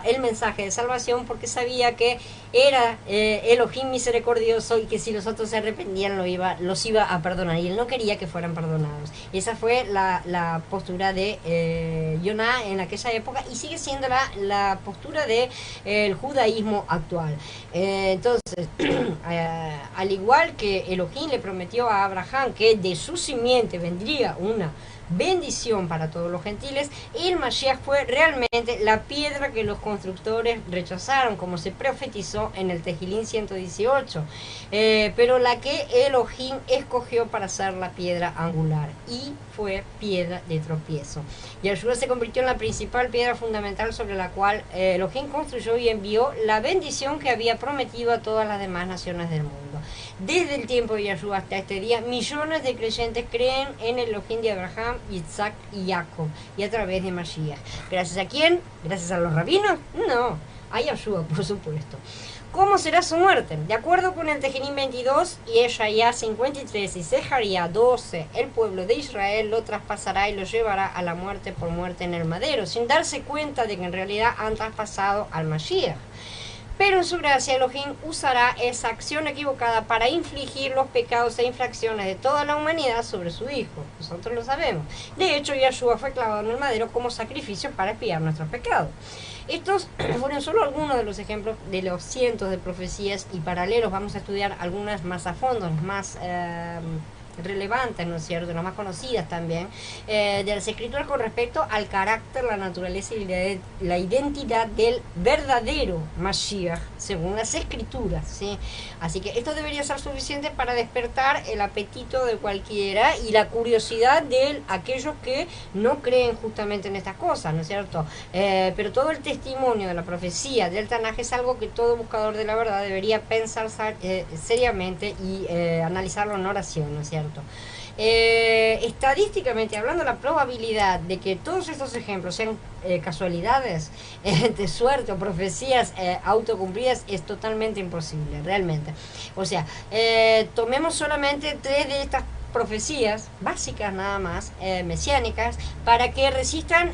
el mensaje de salvación, porque sabía que era Elohim misericordioso y que si los otros se arrepentían los iba a perdonar, y él no quería que fueran perdonados. Esa fue la postura de Yoná en aquella época, y sigue siendo la postura del judaísmo actual. Entonces, al igual que Elohim le prometió a Abraham que de su simiente vendría una bendición para todos los gentiles, el Mashiach fue realmente la piedra que los constructores rechazaron, como se profetizó en el Tejilín 118, pero la que Elohim escogió para ser la piedra angular, y fue piedra de tropiezo. Yahshua se convirtió en la principal piedra fundamental sobre la cual Elohim construyó y envió la bendición que había prometido a todas las demás naciones del mundo. Desde el tiempo de Yahshua hasta este día, millones de creyentes creen en el Elohim de Abraham, Isaac y Jacob, y a través de Mashiach. ¿Gracias a quién? ¿Gracias a los rabinos? No, a Yahshua, por supuesto. ¿Cómo será su muerte? De acuerdo con el Tejinim 22 y Yeshaya 53 y Zeharia 12, el pueblo de Israel lo traspasará y lo llevará a la muerte por muerte en el madero, sin darse cuenta de que en realidad han traspasado al Mashiach. Pero en su gracia Elohim usará esa acción equivocada para infligir los pecados e infracciones de toda la humanidad sobre su Hijo. Nosotros lo sabemos. De hecho, Yahshua fue clavado en el madero como sacrificio para expiar nuestros pecados. Estos fueron solo algunos de los ejemplos de los cientos de profecías y paralelos. Vamos a estudiar algunas más a fondo, más relevantes, ¿no es cierto?, las más conocidas también, de las escrituras con respecto al carácter, la naturaleza y la identidad del verdadero Mashiach, según las escrituras, ¿sí? Así que esto debería ser suficiente para despertar el apetito de cualquiera y la curiosidad de aquellos que no creen justamente en estas cosas, ¿no es cierto? Pero todo el testimonio de la profecía del Tanaj es algo que todo buscador de la verdad debería pensar seriamente y analizarlo en oración, ¿no es cierto? Estadísticamente hablando, la probabilidad de que todos estos ejemplos sean casualidades de suerte o profecías autocumplidas es totalmente imposible, realmente. O sea, tomemos solamente 3 de estas profecías básicas nada más, mesiánicas, para que resistan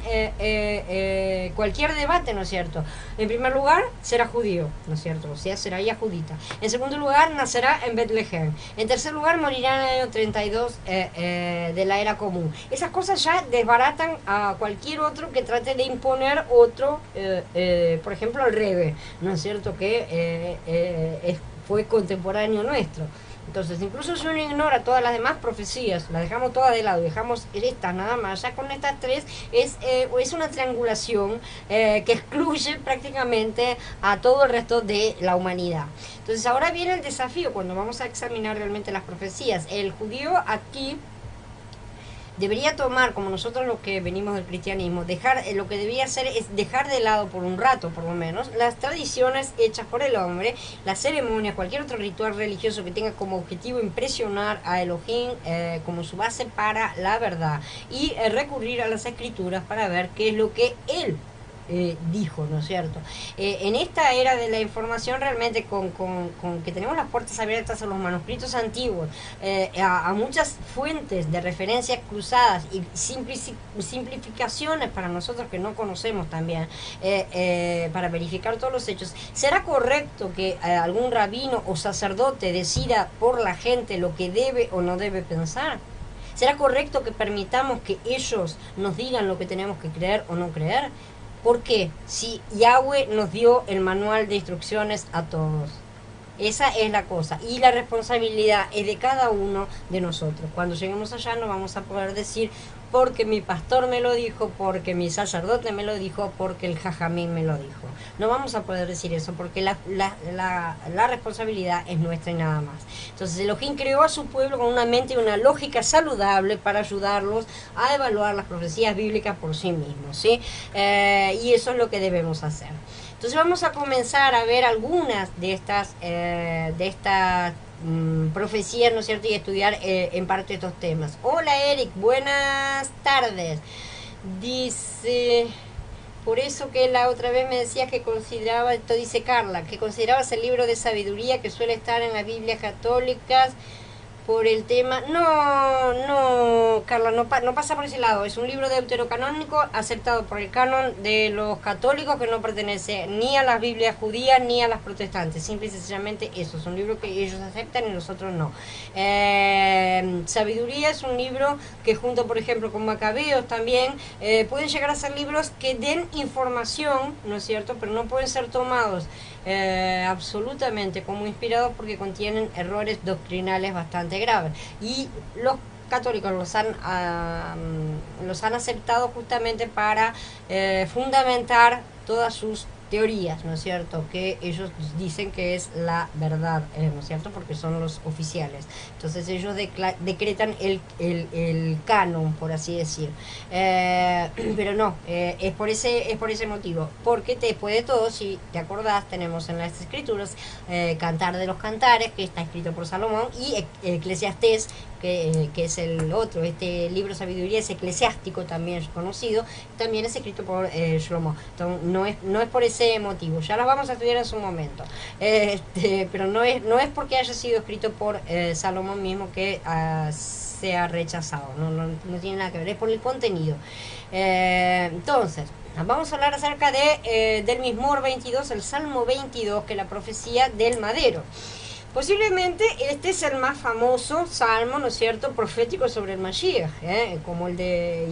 cualquier debate, ¿no es cierto? En primer lugar, será judío, ¿no es cierto? O sea, será yahudita. En segundo lugar, nacerá en Betlehem. En tercer lugar, morirá en el año 32 de la era común. Esas cosas ya desbaratan a cualquier otro que trate de imponer otro, por ejemplo, al Rebbe, ¿no es cierto? Que fue contemporáneo nuestro. Entonces, incluso si uno ignora todas las demás profecías, las dejamos todas de lado, dejamos estas nada más, ya con estas 3 es una triangulación que excluye prácticamente a todo el resto de la humanidad. Entonces, ahora viene el desafío cuando vamos a examinar realmente las profecías. El judío aquí debería tomar, como nosotros los que venimos del cristianismo, lo que debería hacer es dejar de lado por un rato, por lo menos, las tradiciones hechas por el hombre, las ceremonias, cualquier otro ritual religioso que tenga como objetivo impresionar a Elohim como su base para la verdad, y recurrir a las escrituras para ver qué es lo que él dijo, ¿no es cierto? En esta era de la información, realmente con que tenemos las puertas abiertas a los manuscritos antiguos, a muchas fuentes de referencias cruzadas y simplificaciones para nosotros que no conocemos también, para verificar todos los hechos, ¿será correcto que algún rabino o sacerdote decida por la gente lo que debe o no debe pensar? ¿Será correcto que permitamos que ellos nos digan lo que tenemos que creer o no creer? ¿Por qué? Si Yahweh nos dio el manual de instrucciones a todos. Esa es la cosa. Y la responsabilidad es de cada uno de nosotros. Cuando lleguemos allá no vamos a poder decir porque mi pastor me lo dijo, porque mi sacerdote me lo dijo, porque el jajamín me lo dijo. No vamos a poder decir eso porque la responsabilidad es nuestra y nada más. Entonces Elohim creó a su pueblo con una mente y una lógica saludable para ayudarlos a evaluar las profecías bíblicas por sí mismos, ¿sí? Y eso es lo que debemos hacer. Entonces vamos a comenzar a ver algunas de estas profecías, ¿no es cierto? Y estudiar en parte estos temas. Hola Eric, buenas tardes. Dice, por eso que la otra vez me decías que consideraba, esto dice Carla, que considerabas el libro de sabiduría que suele estar en las Biblias católicas por el tema. No, no, Carla, no pasa por ese lado. Es un libro deuterocanónico aceptado por el canon de los católicos, que no pertenece ni a las Biblias judías ni a las protestantes. Simple y sencillamente eso. Es un libro que ellos aceptan y nosotros no. Sabiduría es un libro que, junto por ejemplo con Macabeos también, pueden llegar a ser libros que den información, ¿no es cierto? Pero no pueden ser tomados absolutamente como inspirados, porque contienen errores doctrinales bastante graves, y los católicos los han aceptado justamente para fundamentar todas sus teorías, ¿no es cierto?, que ellos dicen que es la verdad, ¿no es cierto?, porque son los oficiales. Entonces ellos decretan el canon, por así decir. Pero no, es por ese motivo, porque después de todo, si te acordás, tenemos en las escrituras Cantar de los Cantares, que está escrito por Salomón, y Eclesiastés, que es el otro. Este libro de sabiduría es eclesiástico, también es conocido, también es escrito por Shlomo. Entonces, no es por ese motivo, ya las vamos a estudiar en su momento, pero no es porque haya sido escrito por Salomón mismo que sea rechazado, no tiene nada que ver, es por el contenido. Entonces vamos a hablar acerca del Mizmor 22, el Salmo 22, que es la profecía del madero. Posiblemente este es el más famoso salmo, ¿no es cierto?, profético sobre el Mashiach, como el de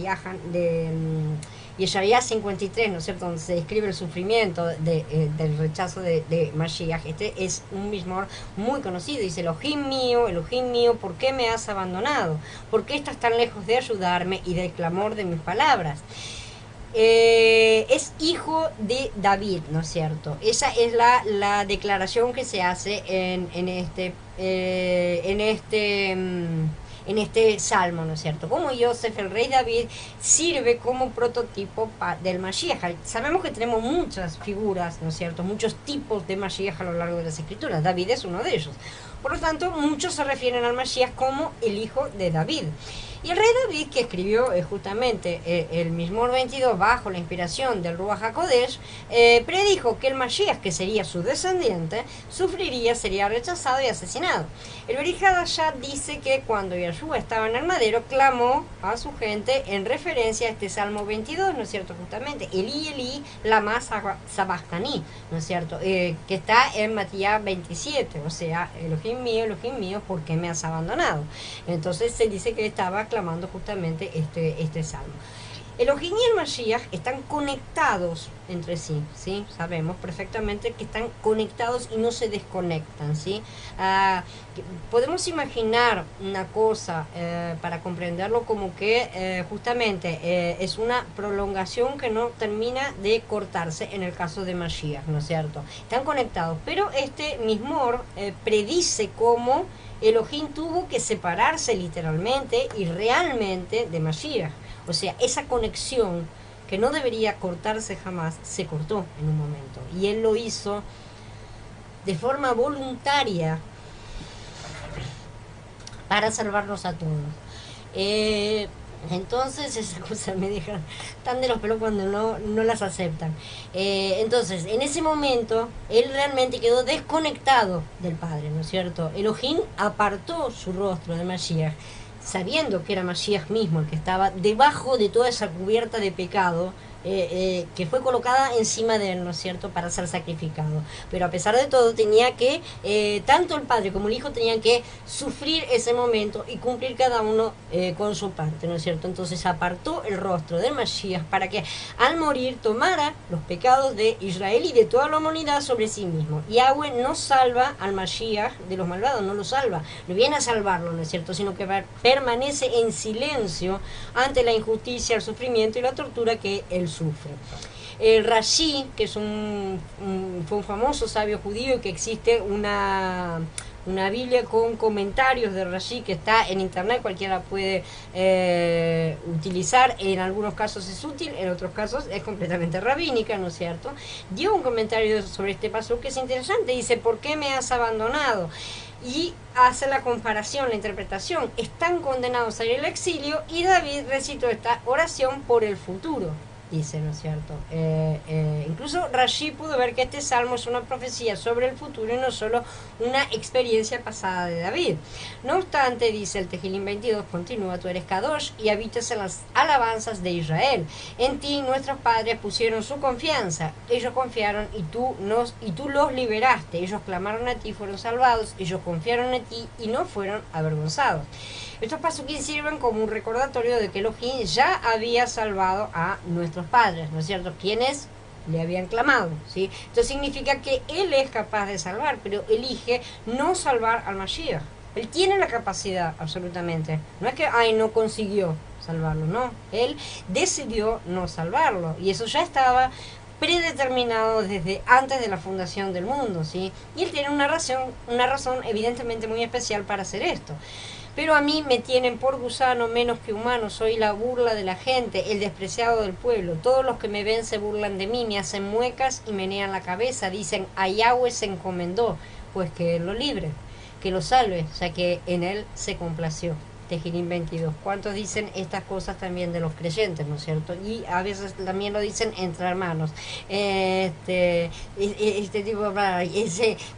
Yeshayahu 53, ¿no es cierto?, donde se describe el sufrimiento del rechazo de Mashiach. Este es un Mizmor muy conocido. Dice: Elohim mío, ¿por qué me has abandonado? ¿Por qué estás tan lejos de ayudarme y del clamor de mis palabras? Es hijo de David, ¿no es cierto? Esa es la declaración que se hace en este salmo, ¿no es cierto? Como Yosef, el rey David, sirve como prototipo del Mashiach. Sabemos que tenemos muchas figuras, ¿no es cierto?, muchos tipos de Mashiach a lo largo de las escrituras. David es uno de ellos. Por lo tanto, muchos se refieren al Mashiach como el hijo de David. Y el rey David, que escribió justamente el Mizmor 22 bajo la inspiración del Ruach HaKodesh, predijo que el Mashiach, que sería su descendiente, sería rechazado y asesinado. El Brit Hadashah dice que cuando Yeshua estaba en el madero, clamó a su gente en referencia a este Salmo 22, ¿no es cierto?, justamente, Eli, Eli, lama sabachthani, ¿no es cierto?, que está en Matías 27, o sea, Elohim mío, ¿por qué me has abandonado? Entonces se dice que estaba clamando justamente este salmo. Elohim y el Mashiach están conectados entre sí, ¿sí? Sabemos perfectamente que están conectados y no se desconectan, ¿sí? Podemos imaginar una cosa para comprenderlo como que justamente es una prolongación que no termina de cortarse en el caso de Mashiach, ¿no es cierto? Están conectados, pero este Mizmor predice cómo Elohim tuvo que separarse literalmente y realmente de Mashiach. O sea, esa conexión que no debería cortarse jamás, se cortó en un momento. Y él lo hizo de forma voluntaria para salvarnos a todos. Entonces esas cosas me dejan tan de los pelos cuando no las aceptan. Entonces, en ese momento, él realmente quedó desconectado del Padre, ¿no es cierto? Elohim apartó su rostro de Mashiach, sabiendo que era Mashiach mismo el que estaba debajo de toda esa cubierta de pecado que fue colocada encima de él, ¿no es cierto?, para ser sacrificado. Pero a pesar de todo tenía que, tanto el Padre como el Hijo tenían que sufrir ese momento y cumplir cada uno con su parte, ¿no es cierto? Entonces apartó el rostro del Mashiach para que al morir tomara los pecados de Israel y de toda la humanidad sobre sí mismo. Yahweh no salva al Mashiach de los malvados, no lo salva, no viene a salvarlo, ¿no es cierto?, sino que permanece en silencio ante la injusticia, el sufrimiento y la tortura que él sufre. El Rashi, que fue un famoso sabio judío, y que existe una Biblia con comentarios de Rashi que está en internet, cualquiera puede utilizar. En algunos casos es útil, en otros casos es completamente rabínica, ¿no es cierto? Dio un comentario sobre este paso que es interesante. Dice: ¿por qué me has abandonado? Y hace la comparación, la interpretación. Están condenados a ir al exilio, y David recitó esta oración por el futuro. dice, ¿no es cierto? Incluso Rashi pudo ver que este salmo es una profecía sobre el futuro y no solo una experiencia pasada de David. No obstante, dice el Tehilim 22, continúa, tú eres Kadosh y habitas en las alabanzas de Israel. En ti nuestros padres pusieron su confianza, ellos confiaron y tú los liberaste, ellos clamaron a ti, fueron salvados, ellos confiaron en ti y no fueron avergonzados. Estos pasuquín sirven como un recordatorio de que Elohim ya había salvado a nuestros padres, ¿no es cierto? Quienes le habían clamado, ¿sí? Esto significa que Él es capaz de salvar, pero elige no salvar al Mashiach. Él tiene la capacidad, absolutamente. No es que, no consiguió salvarlo, no. Él decidió no salvarlo. Y eso ya estaba predeterminado desde antes de la fundación del mundo, ¿sí? Y Él tiene una razón evidentemente muy especial para hacer esto. Pero a mí me tienen por gusano menos que humano, soy la burla de la gente, el despreciado del pueblo. Todos los que me ven se burlan de mí, me hacen muecas y menean la cabeza. Dicen, a Yahweh se encomendó, pues que Él lo libre, que lo salve, o sea que en Él se complació. Tehilim 22. ¿Cuántos dicen estas cosas también de los creyentes, ¿no es cierto? Y a veces también lo dicen entre hermanos. Este tipo,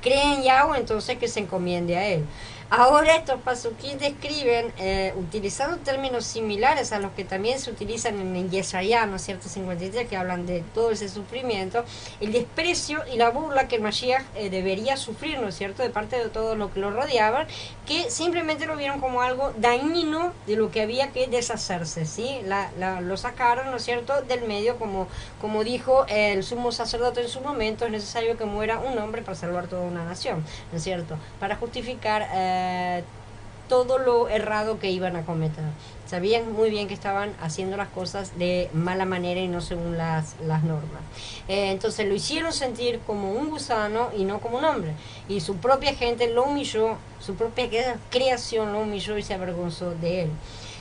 creen en Yahweh, entonces que se encomiende a Él. Ahora estos pasuquín describen, utilizando términos similares a los que también se utilizan en Yesayá, ¿no es cierto? 53, que hablan de todo ese sufrimiento, el desprecio y la burla que el Mashiach debería sufrir, ¿no es cierto?, de parte de todos los que lo rodeaban, que simplemente lo vieron como algo dañino de lo que había que deshacerse, ¿sí? Lo sacaron, ¿no es cierto?, del medio, como dijo el sumo sacerdote en su momento, es necesario que muera un hombre para salvar toda una nación, ¿no es cierto?, para justificar todo lo errado que iban a cometer. Sabían muy bien que estaban haciendo las cosas de mala manera y no según las normas. Entonces lo hicieron sentir como un gusano y no como un hombre. Y su propia gente lo humilló, su propia creación lo humilló y se avergonzó de él.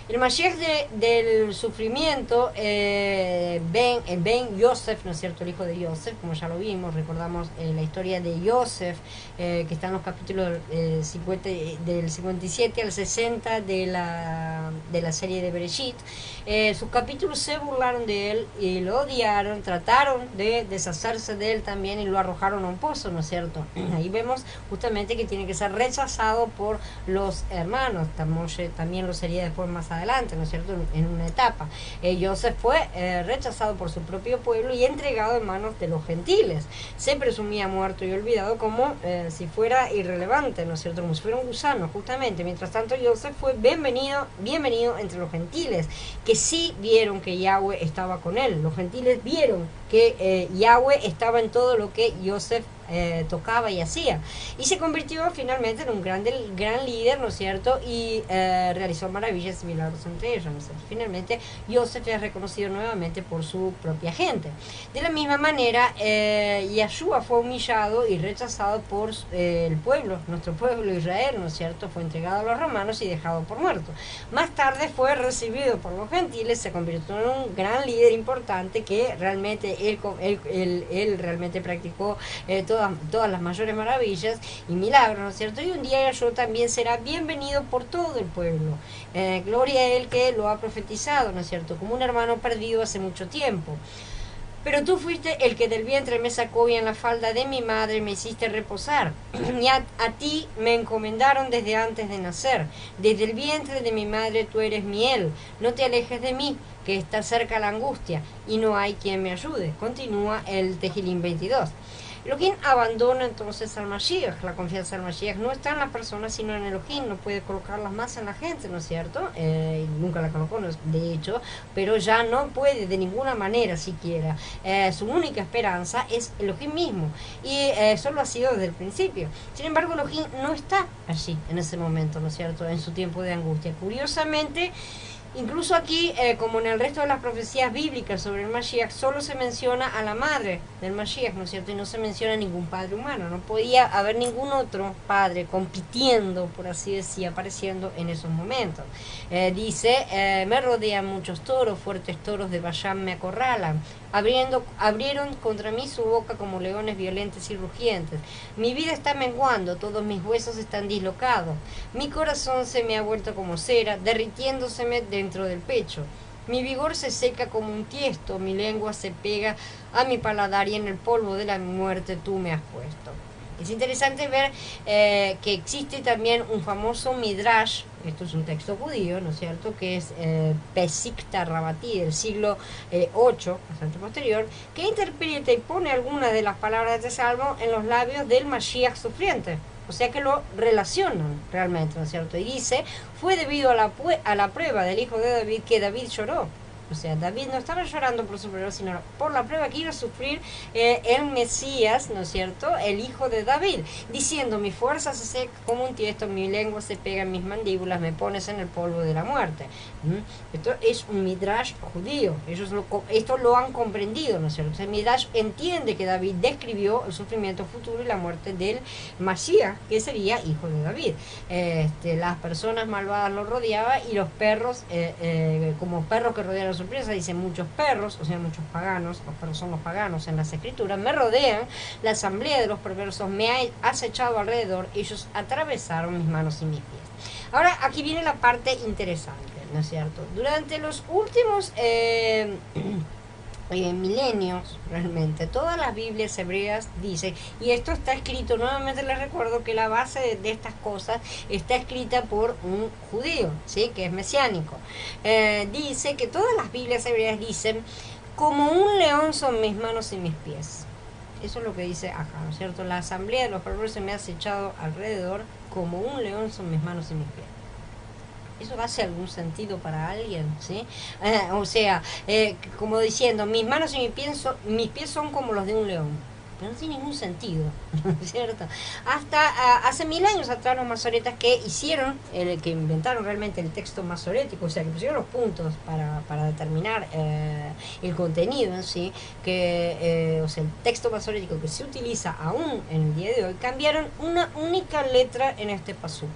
El Mashiach del sufrimiento, Ben Yosef, ¿no es cierto?, el hijo de Yosef, como ya lo vimos, recordamos la historia de Yosef, que está en los capítulos del 57 al 60 de la serie de Bereshit. Sus capítulos se burlaron de él y lo odiaron, trataron de deshacerse de él también y lo arrojaron a un pozo, ¿no es cierto? Ahí vemos justamente que tiene que ser rechazado por los hermanos. También lo sería después más adelante, ¿no es cierto?, en una etapa. Joseph fue rechazado por su propio pueblo y entregado en manos de los gentiles. Se presumía muerto y olvidado como si fuera irrelevante, ¿no es cierto?, como si fuera un gusano, justamente. Mientras tanto, Joseph fue bienvenido entre los gentiles, que sí vieron que Yahweh estaba con él. Los gentiles vieron que Yahweh estaba en todo lo que Joseph tocaba y hacía, y se convirtió finalmente en un gran líder, ¿no es cierto?, y realizó maravillas y milagros entre ellos, ¿no es cierto? Finalmente Yosef es reconocido nuevamente por su propia gente. De la misma manera, Yeshua fue humillado y rechazado por el pueblo, nuestro pueblo Israel, ¿no es cierto?, fue entregado a los romanos y dejado por muerto. Más tarde fue recibido por los gentiles, se convirtió en un gran líder importante que realmente él realmente practicó todas las mayores maravillas y milagros, ¿no es cierto? Y un día yo también será bienvenido por todo el pueblo. Gloria a él que lo ha profetizado, ¿no es cierto?, como un hermano perdido hace mucho tiempo. Pero tú fuiste el que del vientre me sacó y en la falda de mi madre me hiciste reposar. Y a ti me encomendaron desde antes de nacer. Desde el vientre de mi madre tú eres mi él. No te alejes de mí, que está cerca la angustia y no hay quien me ayude. Continúa el Tehilim 22. Elohim abandona entonces al Mashiach. La confianza del Mashiach no está en las personas sino en Elohim. No puede colocarlas más en la gente, ¿no es cierto? Nunca la colocó, de hecho, pero ya no puede de ninguna manera siquiera. Su única esperanza es Elohim mismo, y solo ha sido desde el principio. Sin embargo, Elohim no está allí en ese momento, ¿no es cierto?, en su tiempo de angustia. Curiosamente, incluso aquí, como en el resto de las profecías bíblicas sobre el Mashiach, solo se menciona a la madre del Mashiach, ¿no es cierto?, y no se menciona a ningún padre humano. No podía haber ningún otro padre compitiendo, por así decir, apareciendo en esos momentos. Dice, me rodean muchos toros, fuertes toros de Basham me acorralan. Abrieron contra mí su boca como leones violentos y rugientes. Mi vida está menguando, todos mis huesos están dislocados. Mi corazón se me ha vuelto como cera, derritiéndoseme dentro del pecho. Mi vigor se seca como un tiesto, mi lengua se pega a mi paladar y en el polvo de la muerte tú me has puesto. Es interesante ver que existe también un famoso Midrash, esto es un texto judío, ¿no es cierto?, que es Pesikta Rabatí del siglo 8, bastante posterior, que interpreta y pone algunas de las palabras de este salmo en los labios del Mashiach sufriente. O sea que lo relacionan realmente, ¿no es cierto? Y dice, fue debido a la prueba del hijo de David que David lloró. O sea, David no estaba llorando por su prueba, sino por la prueba que iba a sufrir el Mesías, ¿no es cierto?, el hijo de David, diciendo, mi fuerza se seca como un tiesto, mi lengua se pega en mis mandíbulas, me pones en el polvo de la muerte. Esto es un midrash judío, esto lo han comprendido, ¿no es cierto? El midrash entiende que David describió el sufrimiento futuro y la muerte del Mashiach, que sería hijo de David. Las personas malvadas lo rodeaban y los perros, como perros que rodean a su presa, dicen muchos perros, o sea, muchos paganos, los perros son los paganos en las escrituras, me rodean, la asamblea de los perversos me ha acechado alrededor, ellos atravesaron mis manos y mis pies. Ahora, aquí viene la parte interesante, ¿no es cierto? Durante los últimos milenios, realmente, todas las Biblias hebreas dicen, y esto está escrito, nuevamente les recuerdo que la base de estas cosas está escrita por un judío, ¿sí?, que es mesiánico. Dice que todas las Biblias hebreas dicen, como un león son mis manos y mis pies. Eso es lo que dice acá, ¿no es cierto? La asamblea de los perversos me ha acechado alrededor, como un león son mis manos y mis pies. ¿Eso hace algún sentido para alguien? ¿Sí? O sea, como diciendo, mis manos y mis pies son como los de un león. Pero no tiene ningún sentido, ¿cierto? Hasta hace 1000 años atrás los masoretas que hicieron, que inventaron realmente el texto masorético, o sea, que pusieron los puntos para determinar el contenido en sí, o sea, el texto masorético que se utiliza aún en el día de hoy, cambiaron una única letra en este pasuk.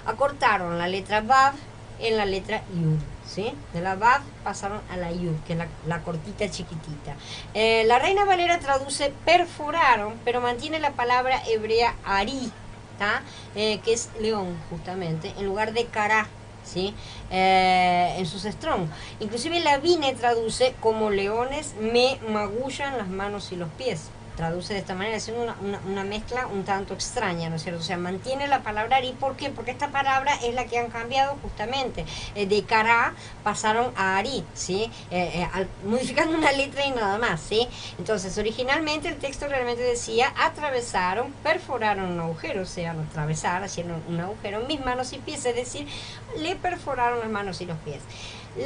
Acortaron la letra Vav en la letra Yud, ¿sí? De la Vav pasaron a la Yud, que es la cortita chiquitita. La Reina Valera traduce perforaron, pero mantiene la palabra hebrea Ari, que es león, justamente, en lugar de Kará, ¿sí? En sus strong. Inclusive la Vine traduce como leones me magullan las manos y los pies. Traduce de esta manera, haciendo una mezcla un tanto extraña, ¿no es cierto? O sea, mantiene la palabra Ari. ¿Por qué? Porque esta palabra es la que han cambiado justamente. De Kará pasaron a Ari, ¿sí? Modificando una letra y nada más, ¿sí? Entonces, originalmente el texto realmente decía, atravesaron, perforaron un agujero, o sea, atravesar, haciendo un agujero en mis manos y pies, es decir, le perforaron las manos y los pies.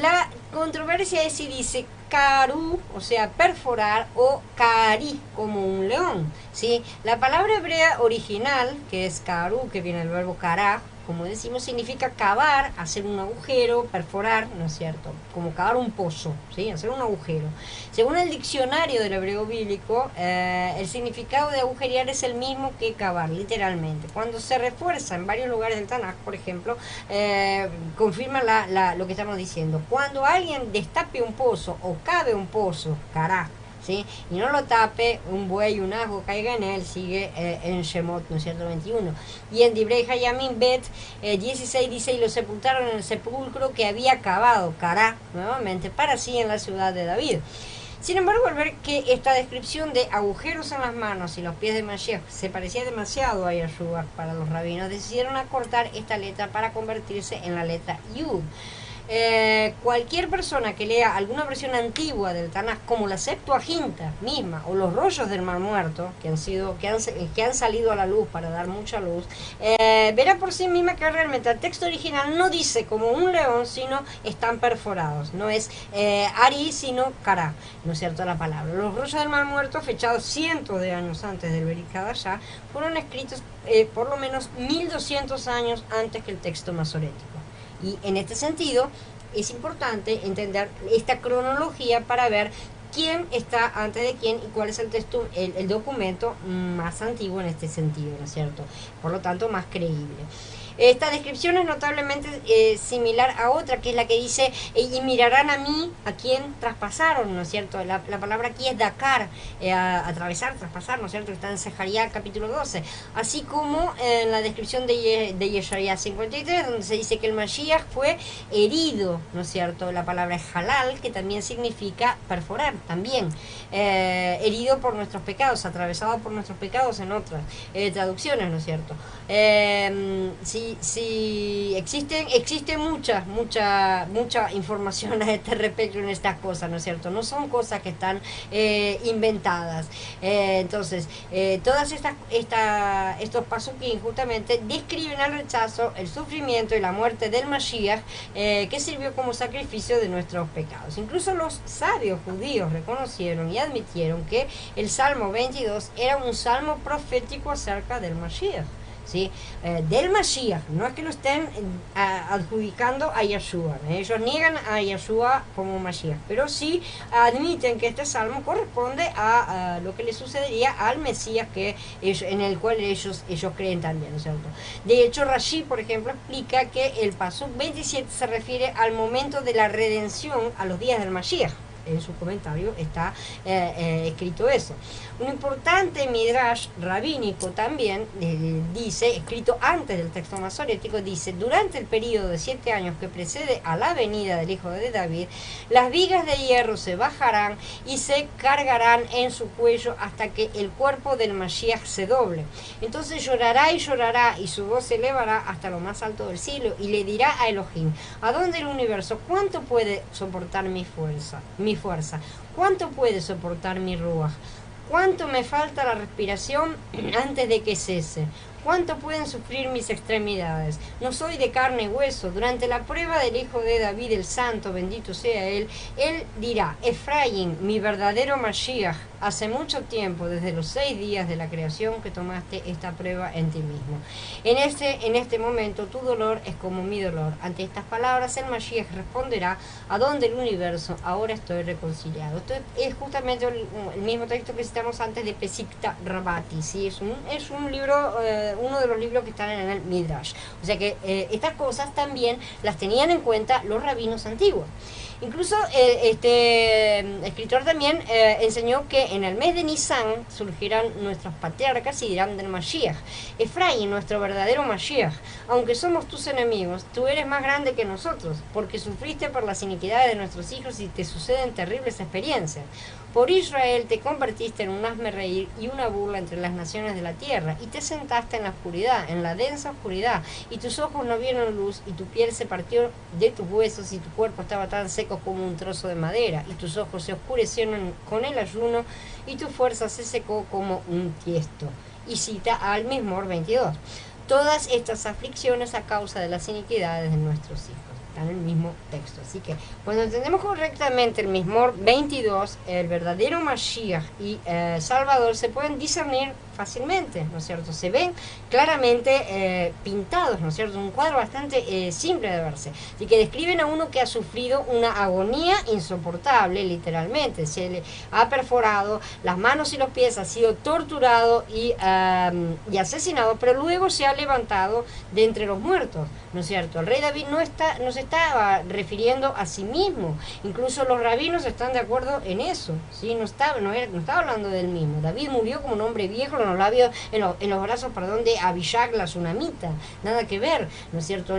La controversia es si dice Karú, o sea, perforar, o Kari, como un león, ¿sí? La palabra hebrea original, que es Karú, que viene del verbo Kará, como decimos, significa cavar, hacer un agujero, perforar, ¿no es cierto? Como cavar un pozo, ¿sí? Hacer un agujero. Según el diccionario del hebreo bíblico, el significado de agujerear es el mismo que cavar, literalmente. Cuando se refuerza en varios lugares del Tanaj, por ejemplo, confirma lo que estamos diciendo. Cuando alguien destape un pozo o cabe un pozo, cará, ¿sí?, y no lo tape, un buey, un asno caiga en él, sigue en Shemot, ¿no es cierto?, 21. Y en Dibrei Hayamim Bet 16 dice, y lo sepultaron en el sepulcro que había cavado, Cará, nuevamente, para sí en la ciudad de David. Sin embargo, al ver que esta descripción de agujeros en las manos y los pies de Mashiach se parecía demasiado a Yeshua para los rabinos, decidieron acortar esta letra para convertirse en la letra Yud. Cualquier persona que lea alguna versión antigua del Tanaj, como la Septuaginta misma o los rollos del Mar Muerto, que han salido a la luz para dar mucha luz, verá por sí misma que realmente el texto original no dice como un león, sino están perforados. No es Ari, sino Kará, ¿no es cierto?, la palabra. Los rollos del Mar Muerto, fechados cientos de años antes del Berit Hadashah, fueron escritos por lo menos 1200 años antes que el texto masorético. Y en este sentido es importante entender esta cronología para ver quién está antes de quién y cuál es el documento más antiguo en este sentido, ¿no es cierto? Por lo tanto, más creíble. Esta descripción es notablemente similar a otra, que es la que dice, y mirarán a mí, a quien traspasaron, ¿no es cierto? La palabra aquí es dakar, atravesar, traspasar, ¿no es cierto? Está en Sejaría capítulo 12. Así como en la descripción de Yesharía 53, donde se dice que el Mashiach fue herido, ¿no es cierto? La palabra es halal, que también significa perforar, también. Herido por nuestros pecados, atravesado por nuestros pecados en otras traducciones, ¿no es cierto? Sí, existe mucha información a este respecto en estas cosas, ¿no es cierto? No son cosas que están inventadas. Entonces, todas estos pasuquín justamente describen el rechazo, el sufrimiento y la muerte del Mashiach, que sirvió como sacrificio de nuestros pecados. Incluso los sabios judíos reconocieron y admitieron que el Salmo 22 era un salmo profético acerca del Mashiach. ¿Sí? Del Mashiach, no es que lo estén adjudicando a Yeshua, ellos niegan a Yeshua como Mashiach, pero sí admiten que este salmo corresponde a lo que le sucedería al Mesías en el cual ellos creen también, ¿no es cierto? De hecho, Rashi, por ejemplo, explica que el pasuk 27 se refiere al momento de la redención, a los días del Mashiach. En su comentario está escrito eso. Un importante midrash rabínico también dice, escrito antes del texto masorético, dice: durante el periodo de 7 años que precede a la venida del hijo de David, las vigas de hierro se bajarán y se cargarán en su cuello hasta que el cuerpo del Mashiach se doble. Entonces llorará y su voz se elevará hasta lo más alto del cielo y le dirá a Elohim: ¿a dónde el universo? ¿Cuánto puede soportar mi fuerza? ¿Cuánto puede soportar mi ruaj? ¿Cuánto me falta la respiración antes de que cese? ¿Cuánto pueden sufrir mis extremidades? No soy de carne y hueso. Durante la prueba del hijo de David, el santo, bendito sea él dirá: Efraín, mi verdadero Mashiach, hace mucho tiempo, desde los 6 días de la creación, que tomaste esta prueba en ti mismo. En este momento tu dolor es como mi dolor. Ante estas palabras el Mashiach responderá: ¿a dónde el universo? Ahora estoy reconciliado. Esto es justamente el mismo texto que citamos antes de Pesikta Rabati, ¿sí? Es un libro, uno de los libros que están en el Midrash. O sea que estas cosas también las tenían en cuenta los rabinos antiguos. Incluso este escritor también enseñó que en el mes de Nisan surgirán nuestros patriarcas y dirán del Mashiach: Efraín, nuestro verdadero Mashiach, aunque somos tus enemigos, tú eres más grande que nosotros, porque sufriste por las iniquidades de nuestros hijos y te suceden terribles experiencias. Por Israel te convertiste en un hazmerreír y una burla entre las naciones de la tierra, y te sentaste en la oscuridad, en la densa oscuridad, y tus ojos no vieron luz, y tu piel se partió de tus huesos, y tu cuerpo estaba tan seco como un trozo de madera, y tus ojos se oscurecieron con el ayuno, y tu fuerza se secó como un tiesto. Y cita al Mismor 22. Todas estas aflicciones a causa de las iniquidades de nuestros hijos. En el mismo texto. Así que cuando entendemos correctamente el Mismor 22, el verdadero Mashiach y Salvador se pueden discernir fácilmente, ¿no es cierto? Se ven claramente pintados, ¿no es cierto? Un cuadro bastante simple de verse. Así que describen a uno que ha sufrido una agonía insoportable, literalmente. Se le ha perforado las manos y los pies, ha sido torturado y asesinado, pero luego se ha levantado de entre los muertos, ¿no es cierto? El rey David no se estaba refiriendo a sí mismo. Incluso los rabinos están de acuerdo en eso, ¿sí? No estaba hablando del mismo. David murió como un hombre viejo en los labios, en los brazos, de Abishag la sunamita. Nada que ver, ¿no es cierto?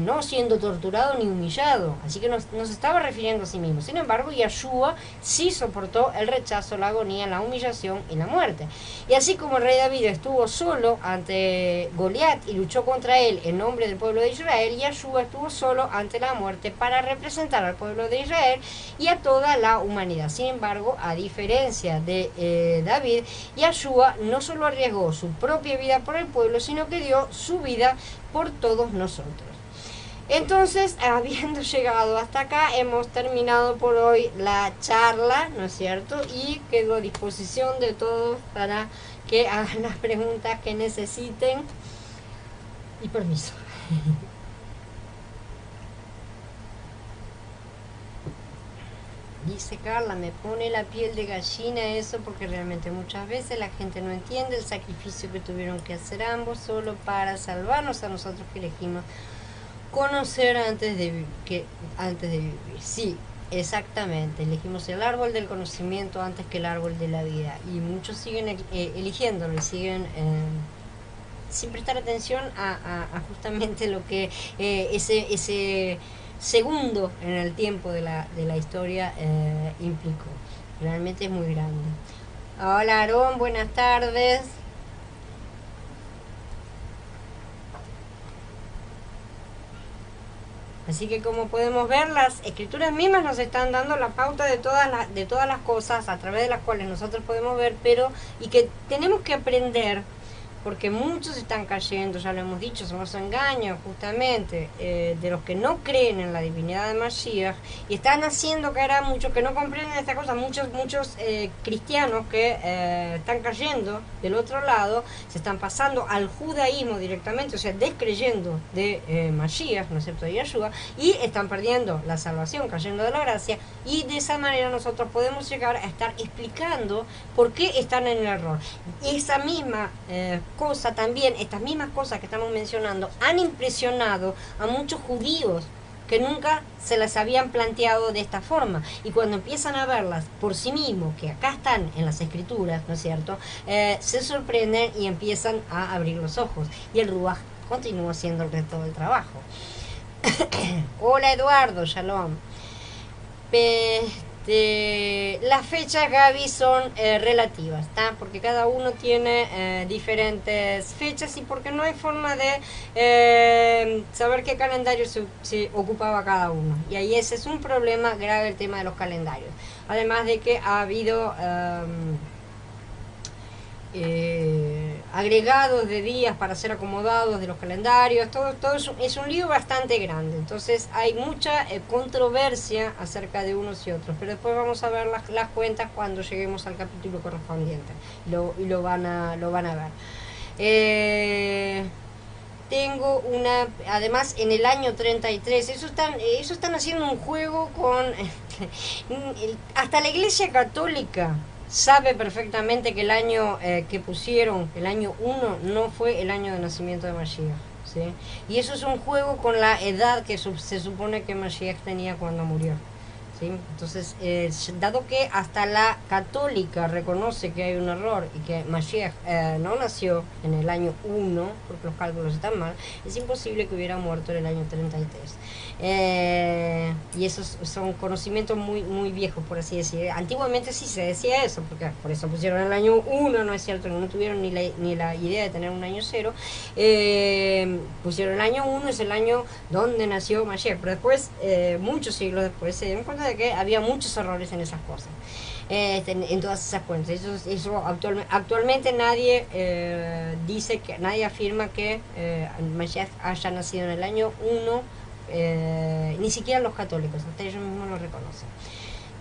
No siendo torturado ni humillado. Así que no se estaba refiriendo a sí mismo. Sin embargo, Yeshua sí soportó el rechazo, la agonía, la humillación y la muerte. Y así como el rey David estuvo solo ante Goliat y luchó contra él en nombre del pueblo de Israel, Yeshua estuvo solo ante la muerte para representar al pueblo de Israel y a toda la humanidad. Sin embargo, a diferencia de David, Yeshua no solo arriesgó su propia vida por el pueblo, sino que dio su vida por todos nosotros. Entonces, habiendo llegado hasta acá, hemos terminado por hoy la charla, ¿no es cierto? Y quedo a disposición de todos para que hagan las preguntas que necesiten. Y permiso. . . 。 . 。 . 。 . 。 . 。 . 。 . 。 . 。 . 。 . 。 . 。 . 。 . 。 . 。 . 。 . 。 . 。 。 . 。 . 。 . 。 . 。 。 . 。 . 。 . 。 . 。 . 。 . 。 . 。 . Dice Carla, me pone la piel de gallina eso porque realmente muchas veces la gente no entiende el sacrificio que tuvieron que hacer ambos solo para salvarnos a nosotros que elegimos conocer antes de vivir. Sí, exactamente. Elegimos el árbol del conocimiento antes que el árbol de la vida. Y muchos siguen eligiéndolo y siguen sin prestar atención a justamente lo que ese segundo en el tiempo de la historia implicó. Realmente es muy grande. Hola Aarón, buenas tardes. Así que como podemos ver, las escrituras mismas nos están dando la pauta de todas las cosas a través de las cuales nosotros podemos ver, pero y que tenemos que aprender, porque muchos están cayendo, ya lo hemos dicho, son los engaños justamente de los que no creen en la divinidad de Mashiach, y están haciendo caer a muchos que no comprenden esta cosa, muchos cristianos que están cayendo del otro lado, se están pasando al judaísmo directamente, o sea, descreyendo de Mashiach, ¿no es cierto?, de Yeshua, y están perdiendo la salvación, cayendo de la gracia, y de esa manera nosotros podemos llegar a estar explicando por qué están en el error. Esa misma cosa también, estas mismas cosas que estamos mencionando, han impresionado a muchos judíos que nunca se las habían planteado de esta forma, y cuando empiezan a verlas por sí mismos, que acá están en las escrituras, ¿no es cierto?, se sorprenden y empiezan a abrir los ojos, y el Ruach continúa haciendo el resto del trabajo. Hola Eduardo, shalom. Las fechas, Gaby, son relativas, ¿tá? Porque cada uno tiene diferentes fechas y porque no hay forma de saber qué calendario se ocupaba cada uno. Y ahí ese es un problema grave, el tema de los calendarios. Además de que ha habido agregados de días para ser acomodados de los calendarios, todo es un lío bastante grande, entonces hay mucha controversia acerca de unos y otros, pero después vamos a ver las cuentas cuando lleguemos al capítulo correspondiente, y lo van a ver. Tengo además en el año 33, eso están haciendo un juego con hasta la Iglesia Católica sabe perfectamente que el año que pusieron, el año 1, no fue el año de nacimiento de Mashiach, ¿sí? Y eso es un juego con la edad que se supone que Mashiach tenía cuando murió, ¿sí? Entonces, dado que hasta la católica reconoce que hay un error y que Mashiach no nació en el año 1, porque los cálculos están mal, es imposible que hubiera muerto en el año 33. Y esos son conocimientos muy, muy viejos, por así decir. Antiguamente sí se decía eso, porque por eso pusieron el año 1, no es cierto, no tuvieron ni la idea de tener un año 0. Pusieron el año 1, es el año donde nació Mashiach, pero después, muchos siglos después, se dieron cuenta de que había muchos errores en esas cosas, en todas esas cuentas. Eso actualmente nadie nadie afirma que Mashiach haya nacido en el año 1. Ni siquiera los católicos, hasta ellos mismos lo reconocen.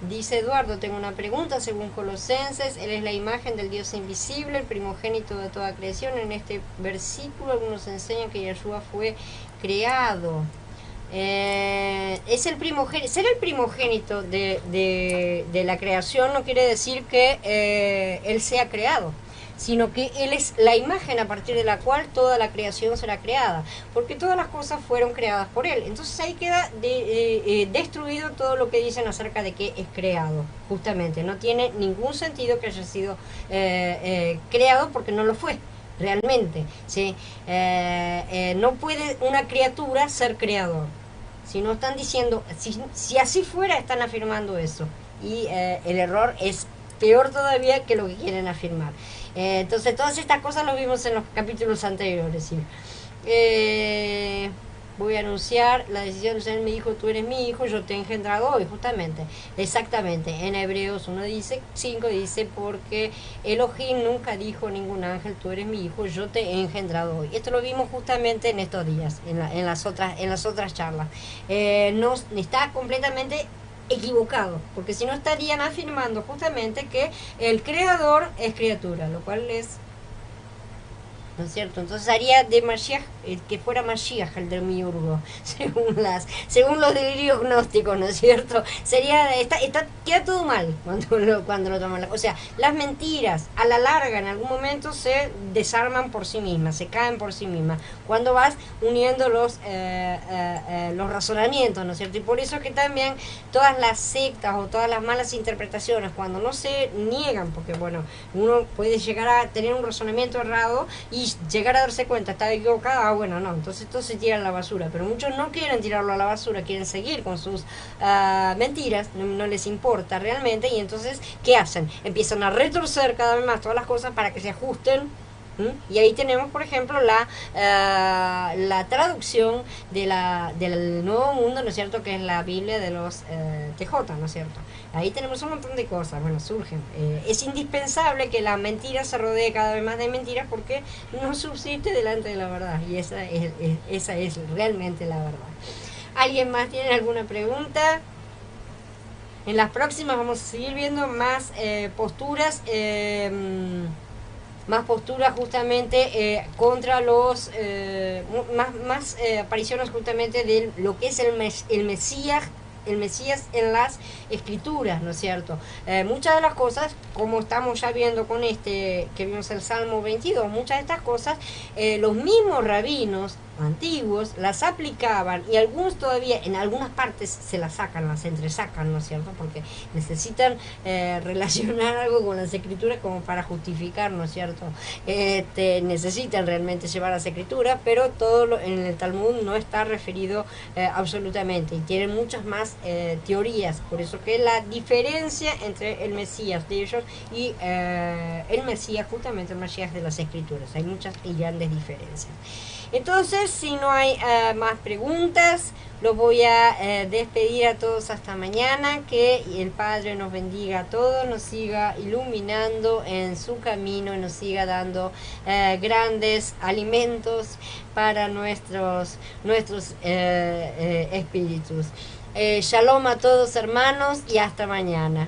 Dice Eduardo, tengo una pregunta. Según Colosenses, él es la imagen del Dios invisible, el primogénito de toda creación. En este versículo algunos enseñan que Yeshua fue creado. Es el primogénito. Ser el primogénito de la creación no quiere decir que él sea creado, sino que él es la imagen a partir de la cual toda la creación será creada, porque todas las cosas fueron creadas por él. Entonces ahí queda destruido todo lo que dicen acerca de que es creado. Justamente no tiene ningún sentido que haya sido creado, porque no lo fue realmente, ¿sí? No puede una criatura ser creador. Si no están diciendo, si así fuera, están afirmando eso, y el error es peor todavía que lo que quieren afirmar. Entonces todas estas cosas lo vimos en los capítulos anteriores, ¿sí? Voy a anunciar la decisión del Señor, me dijo, tú eres mi hijo, yo te he engendrado hoy, justamente, exactamente. En Hebreos 1:5 dice, porque Elohim nunca dijo a ningún ángel, tú eres mi hijo, yo te he engendrado hoy. Esto lo vimos justamente en estos días, en las otras charlas. No está completamente equivocado, porque si no estarían afirmando justamente que el creador es criatura, lo cual es ¿no es cierto? Entonces haría de Mashiach, que fuera Mashiach el demiurgo, según los delirios gnósticos, ¿no es cierto? Queda todo mal cuando lo toman. O sea, las mentiras a la larga en algún momento se desarman por sí mismas, se caen por sí mismas, cuando vas uniendo los razonamientos, ¿no es cierto? Y por eso es que también todas las sectas o todas las malas interpretaciones, cuando no se niegan, porque bueno, uno puede llegar a tener un razonamiento errado y llegar a darse cuenta, estaba equivocada, bueno, no, entonces todo se tira a la basura, pero muchos no quieren tirarlo a la basura, quieren seguir con sus mentiras, no les importa realmente, y entonces, ¿qué hacen? Empiezan a retorcer cada vez más todas las cosas para que se ajusten. Y ahí tenemos, por ejemplo, la traducción del Nuevo Mundo, ¿no es cierto?, que es la Biblia de los TJ, ¿no es cierto? Ahí tenemos un montón de cosas, bueno, surgen. Es indispensable que la mentira se rodee cada vez más de mentiras porque no subsiste delante de la verdad, y esa es realmente la verdad. ¿Alguien más tiene alguna pregunta? En las próximas vamos a seguir viendo más posturas. Más posturas justamente contra los más apariciones justamente de lo que es el Mesías en las escrituras, ¿no es cierto? Muchas de las cosas, como estamos ya viendo con que vimos el Salmo 22, muchas de estas cosas los mismos rabinos antiguos las aplicaban, y algunos todavía en algunas partes se las sacan, las entresacan, ¿no es cierto? Porque necesitan relacionar algo con las escrituras como para justificar, ¿no es cierto? Necesitan realmente llevar las escrituras, pero todo en el Talmud no está referido absolutamente, y tienen muchas más teorías. Por eso que la diferencia entre el Mesías de ellos y el Mesías, justamente el Mesías de las escrituras, hay muchas y grandes diferencias. Entonces, si no hay más preguntas, los voy a despedir a todos hasta mañana. Que el Padre nos bendiga a todos, nos siga iluminando en su camino y nos siga dando grandes alimentos para nuestros espíritus. Shalom a todos, hermanos, y hasta mañana.